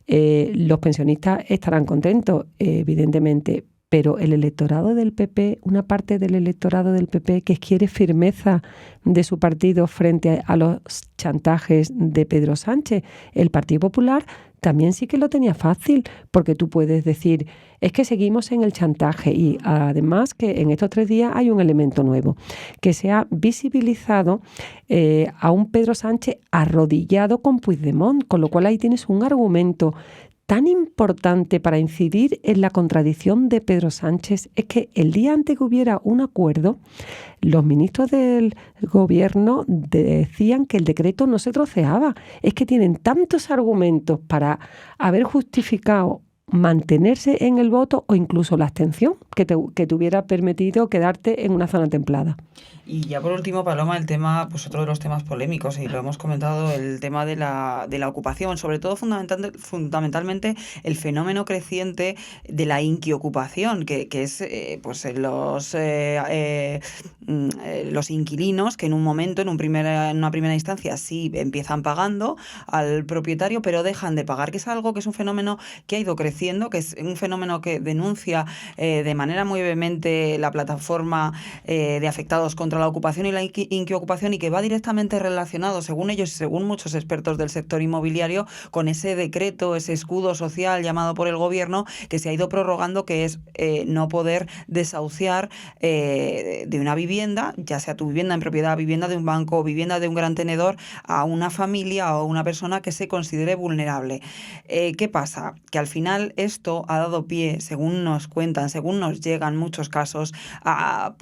los pensionistas estarán contentos, evidentemente, pero el electorado del PP, una parte del electorado del PP que quiere firmeza de su partido frente a los chantajes de Pedro Sánchez, el Partido Popular también sí que lo tenía fácil, porque tú puedes decir, es que seguimos en el chantaje y además que en estos 3 días hay un elemento nuevo, que se ha visibilizado a un Pedro Sánchez arrodillado con Puigdemont, con lo cual ahí tienes un argumento tan importante para incidir en la contradicción de Pedro Sánchez. Es que el día antes que hubiera un acuerdo, los ministros del gobierno decían que el decreto no se troceaba. Es que tienen tantos argumentos para haber justificado mantenerse en el voto o incluso la abstención que te hubiera permitido quedarte en una zona templada. Y ya por último, Paloma, el tema, pues otro de los temas polémicos, y lo hemos comentado, el tema de la ocupación, sobre todo fundamentalmente el fenómeno creciente de la inquiocupación, que es pues los inquilinos que en un momento, en una primera instancia, sí empiezan pagando al propietario, pero dejan de pagar, que es algo que es un fenómeno que ha ido creciendo, que es un fenómeno que denuncia de manera muy vehemente la plataforma de afectados contra la ocupación y la inquiocupación, y que va directamente relacionado, según ellos y según muchos expertos del sector inmobiliario, con ese decreto, ese escudo social llamado por el gobierno, que se ha ido prorrogando, que es no poder desahuciar de una vivienda, ya sea tu vivienda en propiedad, vivienda de un banco, vivienda de un gran tenedor, a una familia o a una persona que se considere vulnerable. ¿Qué pasa? Que al final esto ha dado pie, según nos cuentan, según nos llegan muchos casos, a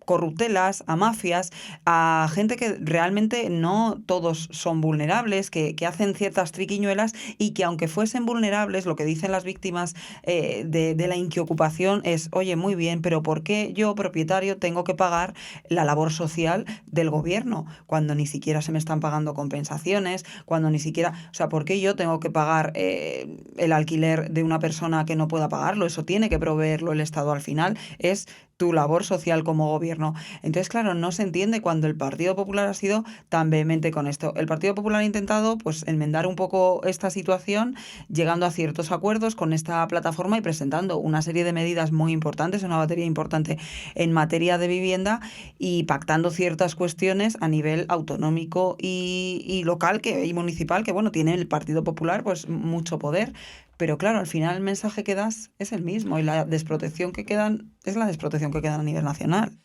corruptelas, a mafias, a gente que realmente no todos son vulnerables, que hacen ciertas triquiñuelas, y que aunque fuesen vulnerables, lo que dicen las víctimas de la inquiocupación es, oye, muy bien, pero ¿por qué yo, propietario, tengo que pagar la labor social del gobierno cuando ni siquiera se me están pagando compensaciones, cuando ni siquiera, o sea, ¿por qué yo tengo que pagar el alquiler de una persona que no pueda pagarlo? Eso tiene que proveerlo el Estado al final, es tu labor social como gobierno. Entonces, claro, no se entiende cuando el Partido Popular ha sido tan vehemente con esto. El Partido Popular ha intentado pues enmendar un poco esta situación, llegando a ciertos acuerdos con esta plataforma y presentando una serie de medidas muy importantes, una batería importante en materia de vivienda, y pactando ciertas cuestiones a nivel autonómico y local y municipal, que bueno, tiene el Partido Popular pues mucho poder. Pero claro, al final el mensaje que das es el mismo, y la desprotección que quedan es la desprotección que quedan a nivel nacional.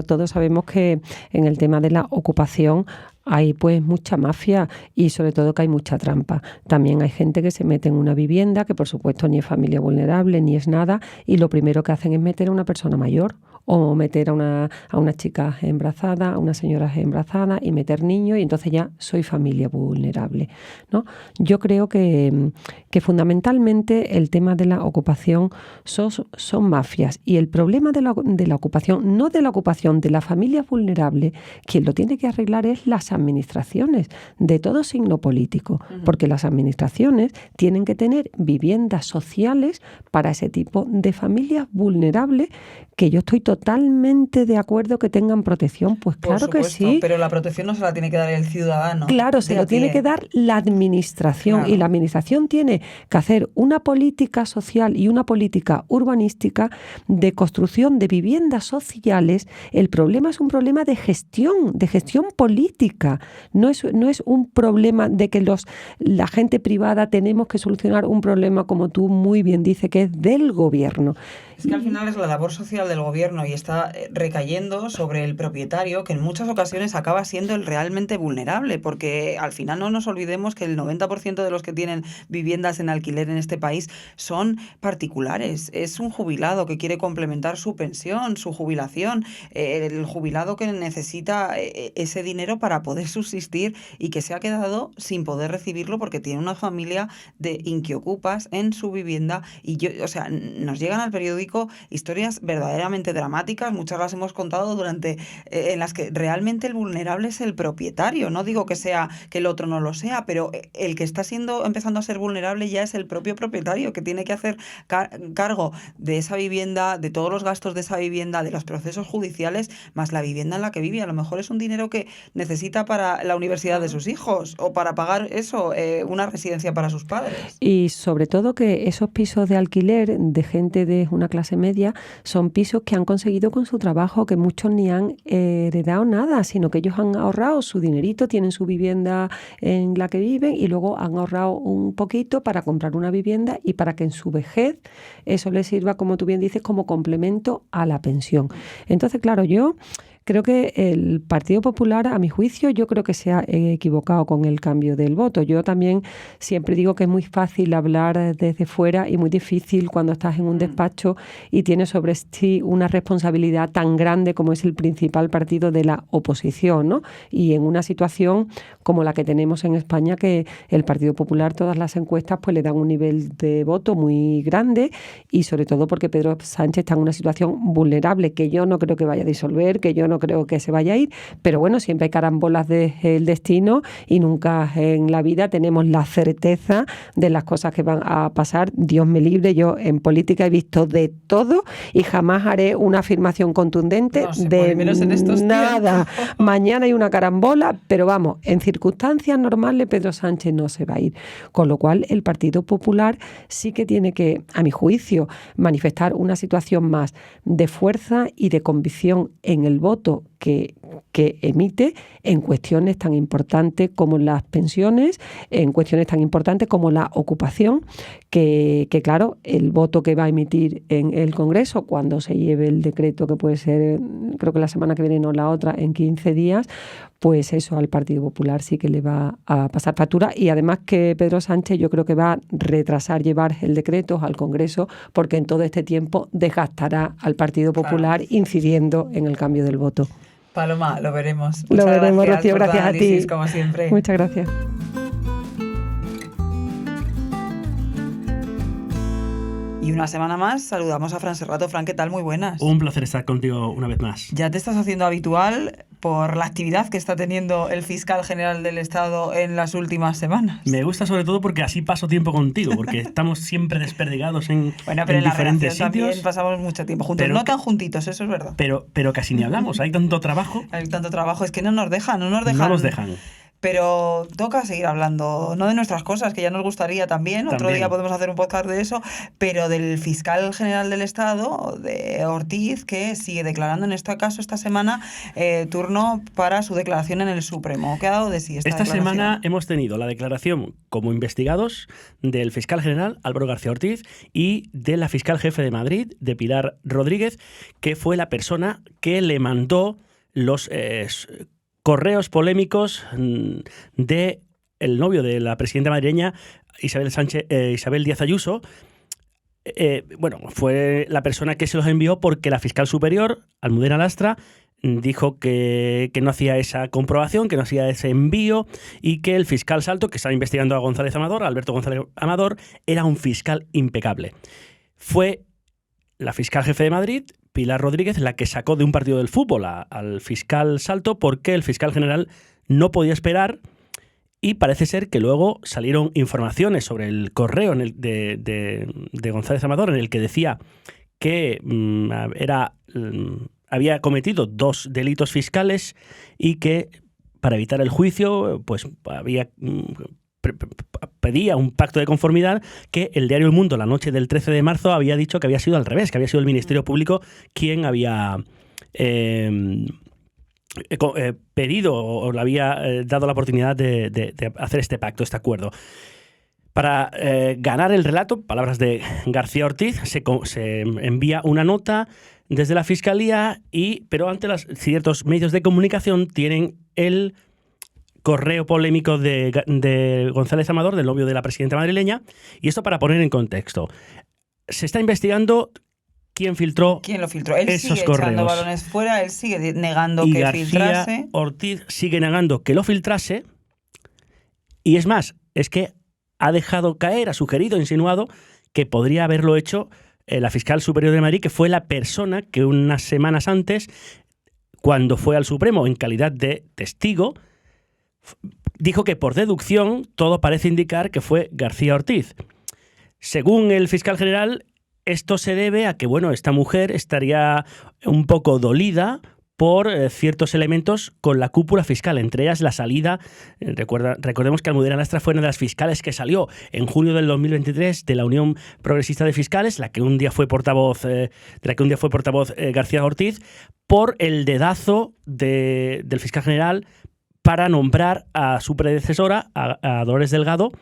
Todos sabemos que en el tema de la ocupación hay pues mucha mafia y sobre todo que hay mucha trampa. También hay gente que se mete en una vivienda que por supuesto ni es familia vulnerable ni es nada, y lo primero que hacen es meter a una persona mayor o meter a una chica embarazada, a una señora embarazada, y meter niños, y entonces ya soy familia vulnerable, ¿no? Yo creo que fundamentalmente el tema de la ocupación son mafias, y el problema de la ocupación, no de la ocupación, de la familia vulnerable, quien lo tiene que arreglar es las administraciones de todo signo político, porque las administraciones tienen que tener viviendas sociales para ese tipo de familias vulnerables, que yo estoy totalmente de acuerdo que tengan protección, pues claro que sí. Pero la protección no se la tiene que dar el ciudadano. Claro, se lo tiene que dar la administración, claro. Y la administración tiene que hacer una política social y una política urbanística de construcción de viviendas sociales. El problema es un problema de gestión política. No es un problema de que la gente privada tenemos que solucionar un problema, como tú muy bien dices, que es del gobierno. Es que al final es la labor social del gobierno y está recayendo sobre el propietario, que en muchas ocasiones acaba siendo el realmente vulnerable, porque al final no nos olvidemos que el 90% de los que tienen viviendas en alquiler en este país son particulares. Es un jubilado que quiere complementar su pensión, su jubilación, el jubilado que necesita ese dinero para poder subsistir y que se ha quedado sin poder recibirlo porque tiene una familia de inquiocupas en su vivienda. Y nos llegan al periódico historias verdaderamente dramáticas, muchas las hemos contado en las que realmente el vulnerable es el propietario. No digo que el otro no lo sea, pero el que está empezando a ser vulnerable ya es el propio propietario, que tiene que hacer cargo de esa vivienda, de todos los gastos de esa vivienda, de los procesos judiciales, más la vivienda en la que vive. A lo mejor es un dinero que necesita para la universidad de sus hijos o para pagar una residencia para sus padres. Y sobre todo que esos pisos de alquiler de gente de una clase clase media, son pisos que han conseguido con su trabajo, que muchos ni han heredado nada, sino que ellos han ahorrado su dinerito, tienen su vivienda en la que viven y luego han ahorrado un poquito para comprar una vivienda y para que en su vejez eso les sirva, como tú bien dices, como complemento a la pensión. Entonces, claro, yo creo que el Partido Popular, a mi juicio, yo creo que se ha equivocado con el cambio del voto. Yo también siempre digo que es muy fácil hablar desde fuera y muy difícil cuando estás en un despacho y tienes sobre ti una responsabilidad tan grande como es el principal partido de la oposición, ¿no? Y en una situación como la que tenemos en España, que el Partido Popular, todas las encuestas pues le dan un nivel de voto muy grande y sobre todo porque Pedro Sánchez está en una situación vulnerable que yo no creo que vaya a disolver, que yo no creo que se vaya a ir, pero bueno, siempre hay carambolas del destino y nunca en la vida tenemos la certeza de las cosas que van a pasar. Dios me libre, yo en política he visto de todo y jamás haré una afirmación contundente de nada. Mañana hay una carambola, pero vamos, en circunstancias normales Pedro Sánchez no se va a ir. Con lo cual el Partido Popular sí que tiene que, a mi juicio, manifestar una situación más de fuerza y de convicción en el voto que emite en cuestiones tan importantes como las pensiones, en cuestiones tan importantes como la ocupación, que claro, el voto que va a emitir en el Congreso cuando se lleve el decreto, que puede ser, creo que la semana que viene, no la otra, en 15 días, pues eso al Partido Popular sí que le va a pasar factura. Y además que Pedro Sánchez yo creo que va a retrasar llevar el decreto al Congreso porque en todo este tiempo desgastará al Partido Popular incidiendo en el cambio del voto. Paloma, lo veremos. Lo veremos, Rocío, gracias a ti. Como siempre. Muchas gracias. Y una semana más saludamos a Fran Serrato. Fran, ¿qué tal? Muy buenas. Un placer estar contigo una vez más. Ya te estás haciendo habitual por la actividad que está teniendo el fiscal general del Estado en las últimas semanas. Me gusta sobre todo porque así paso tiempo contigo, porque estamos siempre desperdigados en bueno, pero en diferentes la sitios. También pasamos mucho tiempo juntos, pero, no tan juntitos, eso es verdad. Pero casi ni hablamos, hay tanto trabajo. Hay tanto trabajo, es que no nos dejan. No nos dejan. Pero toca seguir hablando, no de nuestras cosas, que ya nos gustaría también. Otro día podemos hacer un podcast de eso, pero del fiscal general del Estado, de Ortiz, que sigue declarando en este caso esta semana turno para su declaración en el Supremo. ¿Qué ha dado de sí esta semana hemos tenido la declaración como investigados del fiscal general Álvaro García Ortiz y de la fiscal jefe de Madrid, de Pilar Rodríguez, que fue la persona que le mandó los correos polémicos de el novio de la presidenta madrileña, Isabel Díaz Ayuso. Bueno, fue la persona que se los envió porque la fiscal superior, Almudena Lastra, dijo que no hacía esa comprobación, que no hacía ese envío y que el fiscal Salto, que estaba investigando a González Amador, a Alberto González Amador, era un fiscal impecable. Fue la fiscal jefe de Madrid, Pilar Rodríguez, la que sacó de un partido del fútbol al fiscal Salto porque el fiscal general no podía esperar y parece ser que luego salieron informaciones sobre el correo de González Amador en el que decía que había cometido 2 delitos fiscales y que para evitar el juicio pues pedía un pacto de conformidad que el diario El Mundo la noche del 13 de marzo había dicho que había sido al revés, que había sido el Ministerio Público quien había pedido o le había dado la oportunidad de hacer este pacto, este acuerdo. Para ganar el relato, palabras de García Ortiz, se envía una nota desde la Fiscalía, pero ante ciertos medios de comunicación tienen el correo polémico de González Amador, del novio de la presidenta madrileña, y esto para poner en contexto. Se está investigando quién filtró lo filtró. Él esos sigue correos. Echando balones fuera, él sigue negando y que García filtrase. Ortiz sigue negando que lo filtrase, y es más, es que ha dejado caer, ha sugerido, insinuado que podría haberlo hecho la fiscal superior de Madrid, que fue la persona que unas semanas antes, cuando fue al Supremo en calidad de testigo, dijo que por deducción todo parece indicar que fue García Ortiz. Según el fiscal general, esto se debe a que, bueno, esta mujer estaría un poco dolida por ciertos elementos con la cúpula fiscal, entre ellas la salida, recordemos que Almudena Lastra fue una de las fiscales que salió en junio del 2023 de la Unión Progresista de Fiscales, de la que un día fue portavoz García Ortiz, por el dedazo del fiscal general para nombrar a su predecesora, a Dolores Delgado,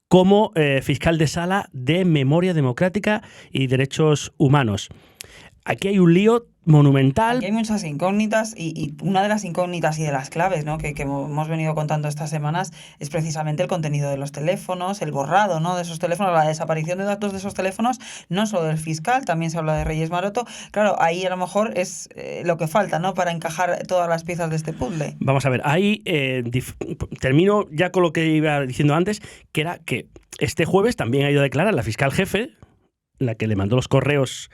como fiscal de sala de Memoria Democrática y Derechos Humanos. Aquí hay un lío monumental. Aquí hay muchas incógnitas y una de las incógnitas y de las claves, ¿no?, que hemos venido contando estas semanas es precisamente el contenido de los teléfonos, el borrado, ¿no?, de esos teléfonos, la desaparición de datos de esos teléfonos, no solo del fiscal, también se habla de Reyes Maroto. Claro, ahí a lo mejor es lo que falta, ¿no?, para encajar todas las piezas de este puzzle. Vamos a ver, ahí termino ya con lo que iba diciendo antes, que era que este jueves también ha ido a declarar la fiscal jefe, la que le mandó los correos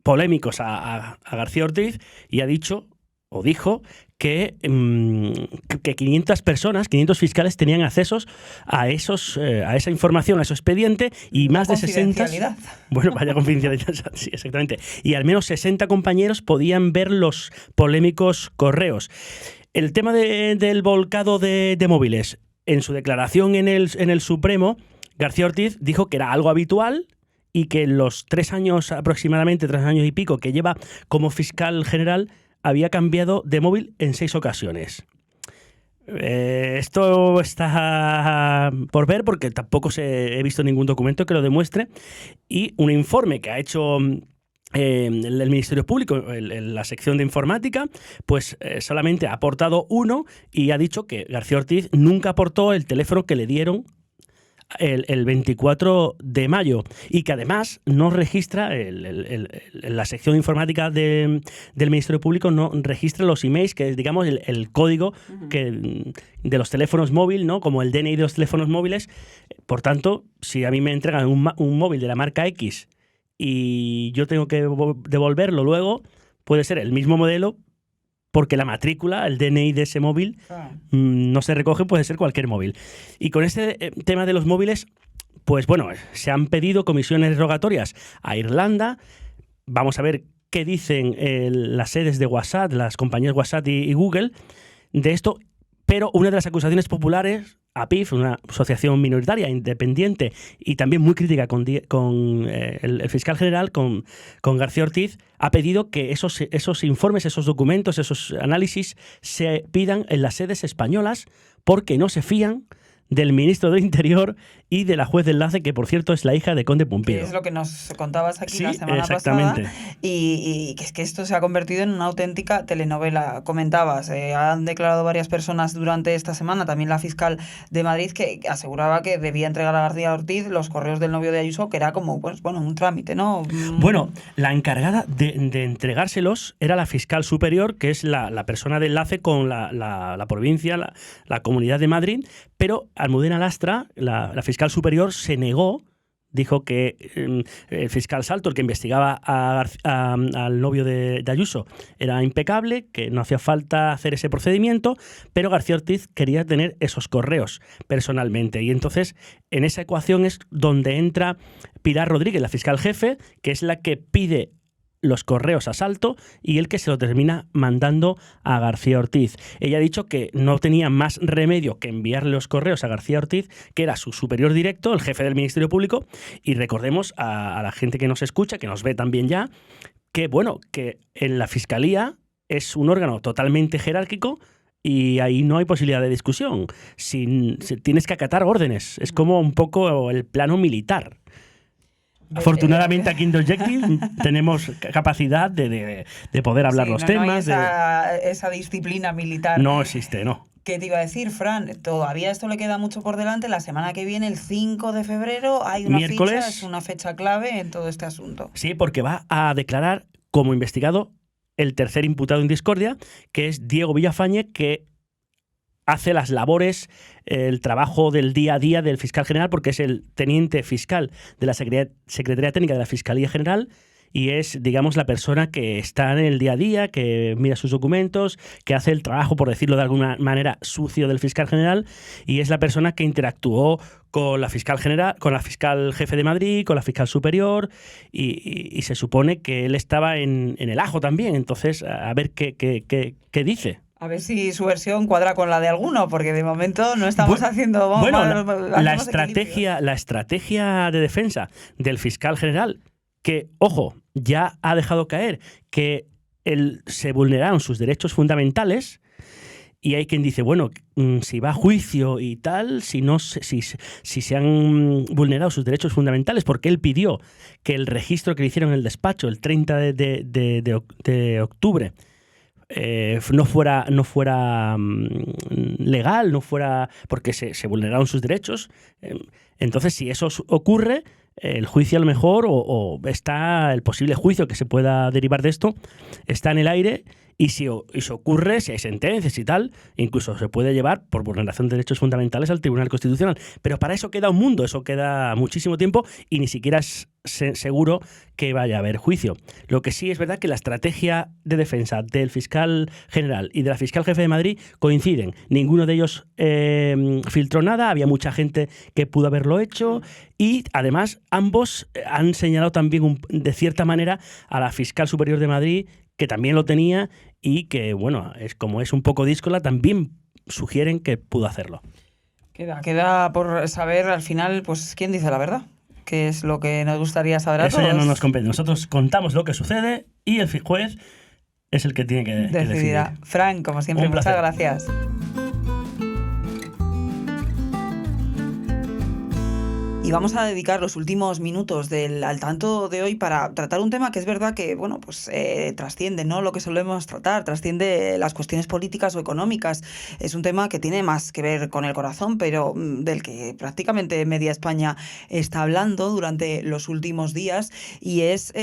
polémicos a García Ortiz, y ha dicho, o dijo, que 500 personas, 500 fiscales tenían accesos a esa información, a ese expediente, y más de 60... Bueno, vaya confidencialidad, sí, exactamente. Y al menos 60 compañeros podían ver los polémicos correos. El tema del volcado de móviles, en su declaración en el Supremo, García Ortiz dijo que era algo habitual, y que en los 3 años aproximadamente, 3 años y pico que lleva como fiscal general, había cambiado de móvil en 6 ocasiones. Esto está por ver porque tampoco he visto ningún documento que lo demuestre, y un informe que ha hecho el Ministerio Público en la sección de informática, pues solamente ha aportado uno y ha dicho que García Ortiz nunca aportó el teléfono que le dieron el 24 de mayo y que además no registra, la sección de informática del Ministerio Público no registra los emails, que es, digamos, el código de los teléfonos móviles, ¿no?, como el DNI de los teléfonos móviles. Por tanto, si a mí me entregan un móvil de la marca X y yo tengo que devolverlo luego, puede ser el mismo modelo, porque la matrícula, el DNI de ese móvil, no se recoge, puede ser cualquier móvil. Y con este tema de los móviles, pues bueno, se han pedido comisiones rogatorias a Irlanda. Vamos a ver qué dicen las sedes de WhatsApp, las compañías WhatsApp y Google de esto. Pero una de las acusaciones populares, APIF, una asociación minoritaria, independiente y también muy crítica con el fiscal general, con García Ortiz, ha pedido que esos informes, esos documentos, esos análisis se pidan en las sedes españolas porque no se fían del ministro del Interior y de la juez de enlace, que por cierto es la hija de Conde Pumpido. Es lo que nos contabas aquí la semana exactamente. pasada. Y que es que esto se ha convertido en una auténtica telenovela. Comentabas, han declarado varias personas durante esta semana, también la fiscal de Madrid, que aseguraba que debía entregar a García Ortiz los correos del novio de Ayuso, que era como, pues bueno, un trámite, ¿no? Bueno, la encargada de entregárselos era la fiscal superior, que es la persona de enlace con la provincia, la Comunidad de Madrid, pero Almudena Lastra, la fiscal superior, se negó, dijo que el fiscal Salto, el que investigaba al novio de Ayuso, era impecable, que no hacía falta hacer ese procedimiento, pero García Ortiz quería tener esos correos personalmente. Y entonces, en esa ecuación es donde entra Pilar Rodríguez, la fiscal jefe, que es la que pide los correos a Salto y el que se lo termina mandando a García Ortiz. Ella ha dicho que no tenía más remedio que enviarle los correos a García Ortiz, que era su superior directo, el jefe del Ministerio Público, y recordemos a la gente que nos escucha, que nos ve también ya, que bueno, que en la Fiscalía es un órgano totalmente jerárquico y ahí no hay posibilidad de discusión. Tienes que acatar órdenes, es como un poco el plano militar. Afortunadamente aquí en The Objective tenemos capacidad de poder hablar los temas. No hay esa disciplina militar. No existe, no. ¿Qué te iba a decir, Fran? Todavía esto le queda mucho por delante. La semana que viene, el 5 de febrero, hay una miércoles, ficha, es una fecha clave en todo este asunto. Sí, porque va a declarar como investigado el tercer imputado en discordia, que es Diego Villafañe, que hace las labores, el trabajo del día a día del fiscal general, porque es el teniente fiscal de la Secretaría Técnica de la Fiscalía General y es, digamos, la persona que está en el día a día, que mira sus documentos, que hace el trabajo, por decirlo de alguna manera, sucio del fiscal general, y es la persona que interactuó con la fiscal general, con la fiscal jefe de Madrid, con la fiscal superior, y se supone que él estaba en el ajo también. Entonces, a ver qué dice. A ver si su versión cuadra con la de alguno, porque de momento no estamos haciendo... La estrategia de defensa del fiscal general, que, ojo, ya ha dejado caer que se vulneraron sus derechos fundamentales, y hay quien dice, bueno, si va a juicio y tal, si se han vulnerado sus derechos fundamentales, porque él pidió que el registro que le hicieron en el despacho el 30 de octubre no fuera legal, no fuera porque se vulneraron sus derechos. Entonces, si eso ocurre, el juicio a lo mejor, o está el posible juicio que se pueda derivar de esto, está en el aire. Y si ocurre, si hay sentencias y tal, incluso se puede llevar por vulneración de derechos fundamentales al Tribunal Constitucional. Pero para eso queda un mundo, eso queda muchísimo tiempo, y ni siquiera es seguro que vaya a haber juicio. Lo que sí es verdad que la estrategia de defensa del fiscal general y de la fiscal jefe de Madrid coinciden. Ninguno de ellos filtró nada, había mucha gente que pudo haberlo hecho, y además ambos han señalado también de cierta manera a la fiscal superior de Madrid, que también lo tenía, y que, bueno, como es un poco díscola, también sugieren que pudo hacerlo. Queda por saber al final, pues, quién dice la verdad, que es lo que nos gustaría saber a Eso todos. ya no nos compete. Nosotros contamos lo que sucede y el juez es el que tiene que decidir. Fran, como siempre, muchas gracias. Y vamos a dedicar los últimos minutos del Al Tanto de hoy para tratar un tema que es verdad que, bueno, pues trasciende, ¿no?, lo que solemos tratar, trasciende las cuestiones políticas o económicas. Es un tema que tiene más que ver con el corazón, pero del que prácticamente media España está hablando durante los últimos días, y es,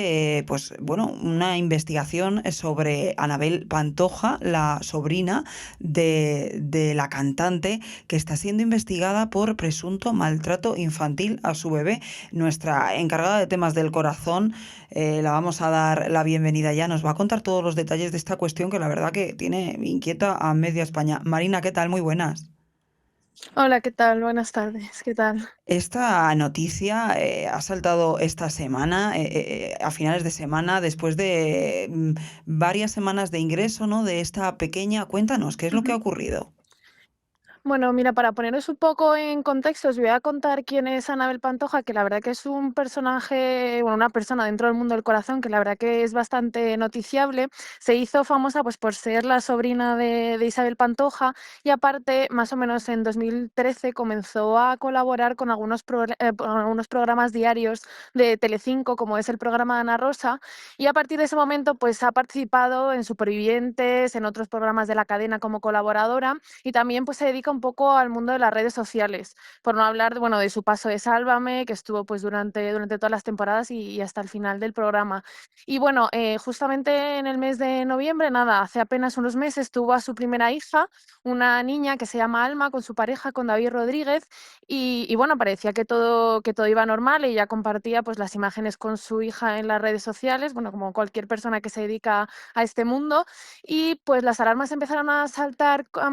pues bueno, una investigación sobre Anabel Pantoja, la sobrina de la cantante, que está siendo investigada por presunto maltrato infantil a su bebé. Nuestra encargada de temas del corazón, la vamos a dar la bienvenida ya, nos va a contar todos los detalles de esta cuestión que la verdad que inquieta a media España. Marina, ¿qué tal? Muy buenas. Hola, ¿qué tal? Buenas tardes, ¿qué tal? Esta noticia ha saltado esta semana, a finales de semana, después de varias semanas de ingreso, ¿no?, de esta pequeña. Cuéntanos, ¿qué es lo que ha ocurrido? Bueno, mira, para poneros un poco en contexto, os voy a contar quién es Anabel Pantoja, que la verdad que es un personaje, bueno, una persona dentro del mundo del corazón, que la verdad que es bastante noticiable. Se hizo famosa pues por ser la sobrina de Isabel Pantoja, y aparte, más o menos en 2013, comenzó a colaborar con algunos programas diarios de Telecinco, como es el programa Ana Rosa, y a partir de ese momento pues ha participado en Supervivientes, en otros programas de la cadena como colaboradora, y también pues se dedica un poco al mundo de las redes sociales, por no hablar de su paso de Sálvame, que estuvo pues durante todas las temporadas y hasta el final del programa. Y bueno, justamente en el mes de noviembre, hace apenas unos meses, tuvo a su primera hija, una niña que se llama Alma, con su pareja, con David Rodríguez, y bueno, parecía que todo iba normal. Ella compartía pues las imágenes con su hija en las redes sociales, bueno, como cualquier persona que se dedica a este mundo, y pues las alarmas empezaron a saltar a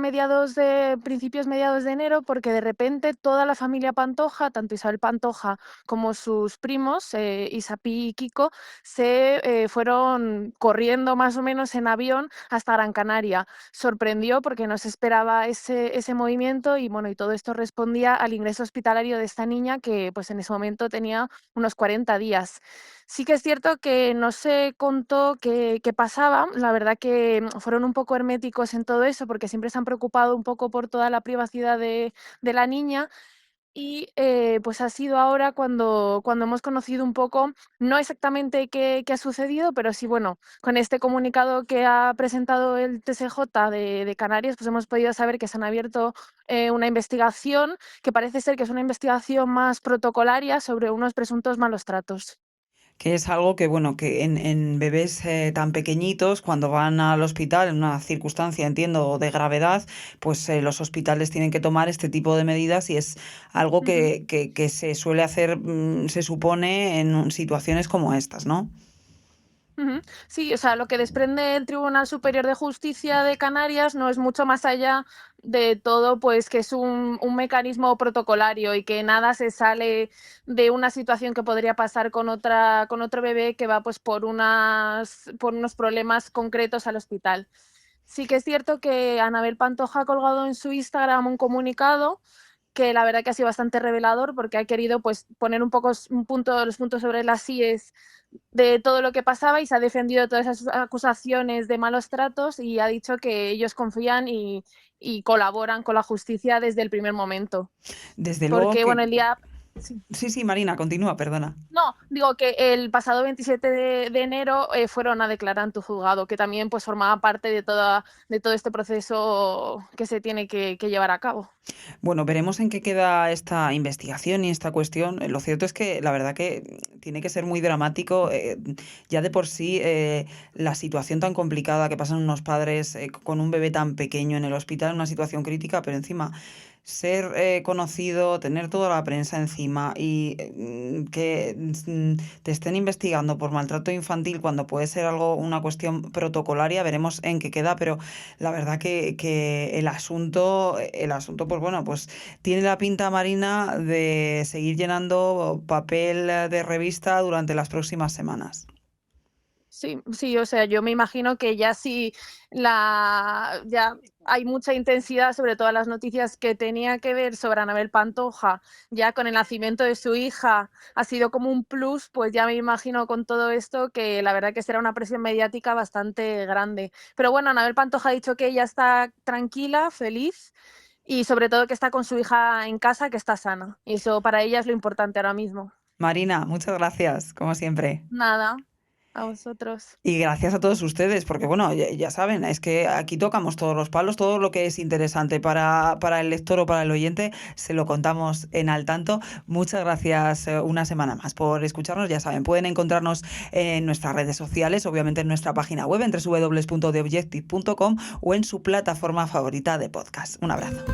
principios mediados de enero, porque de repente toda la familia Pantoja, tanto Isabel Pantoja como sus primos, Isapi y Kiko, se fueron corriendo más o menos en avión hasta Gran Canaria. Sorprendió porque no se esperaba ese movimiento, y bueno, y todo esto respondía al ingreso hospitalario de esta niña, que pues en ese momento tenía unos 40 días. Sí que es cierto que no se contó qué pasaba. La verdad que fueron un poco herméticos en todo eso, porque siempre se han preocupado un poco por toda la privacidad de la niña. Y pues ha sido ahora cuando hemos conocido un poco, no exactamente qué ha sucedido, pero sí, bueno, con este comunicado que ha presentado el TSJ de Canarias, pues hemos podido saber que se han abierto una investigación, que parece ser que es una investigación más protocolaria sobre unos presuntos malos tratos. Que es algo que, bueno, que en bebés tan pequeñitos, cuando van al hospital en una circunstancia, entiendo, de gravedad, pues los hospitales tienen que tomar este tipo de medidas, y es algo que se suele hacer, se supone, en situaciones como estas, ¿no? Ujú. Sí, o sea, lo que desprende el Tribunal Superior de Justicia de Canarias no es mucho más allá de todo, pues que es un mecanismo protocolario y que nada se sale de una situación que podría pasar con otro bebé que va pues por unos problemas concretos al hospital. Sí que es cierto que Anabel Pantoja ha colgado en su Instagram un comunicado que la verdad que ha sido bastante revelador porque ha querido pues poner un poco los puntos sobre las íes de todo lo que pasaba y se ha defendido de todas esas acusaciones de malos tratos y ha dicho que ellos confían y colaboran con la justicia desde el primer momento. Desde luego Porque, bueno, que... el día... Sí. Sí, Marina, continúa, perdona. No, digo que el pasado 27 de enero fueron a declarar ante juzgado, que también pues formaba parte de todo este proceso que se tiene que llevar a cabo. Bueno, veremos en qué queda esta investigación y esta cuestión. Lo cierto es que la verdad que tiene que ser muy dramático. Ya de por sí la situación tan complicada que pasan unos padres con un bebé tan pequeño en el hospital, una situación crítica, pero encima ser conocido, tener toda la prensa encima y que te estén investigando por maltrato infantil cuando puede ser una cuestión protocolaria, veremos en qué queda, pero la verdad que el asunto, pues bueno, pues tiene la pinta, Marina, de seguir llenando papel de revista durante las próximas semanas. Sí, sí, o sea, yo me imagino que ya sí ya hay mucha intensidad sobre todas las noticias que tenía que ver sobre Anabel Pantoja, ya con el nacimiento de su hija, ha sido como un plus, pues ya me imagino con todo esto que la verdad que será una presión mediática bastante grande. Pero bueno, Anabel Pantoja ha dicho que ella está tranquila, feliz y sobre todo que está con su hija en casa, que está sana. Y eso para ella es lo importante ahora mismo. Marina, muchas gracias, como siempre. Nada, a vosotros. Y gracias a todos ustedes, porque bueno, ya saben, es que aquí tocamos todos los palos, todo lo que es interesante para el lector o para el oyente, se lo contamos en Al Tanto. Muchas gracias una semana más por escucharnos. Ya saben, pueden encontrarnos en nuestras redes sociales, obviamente en nuestra página web, en www.theobjective.com o en su plataforma favorita de podcast. Un abrazo.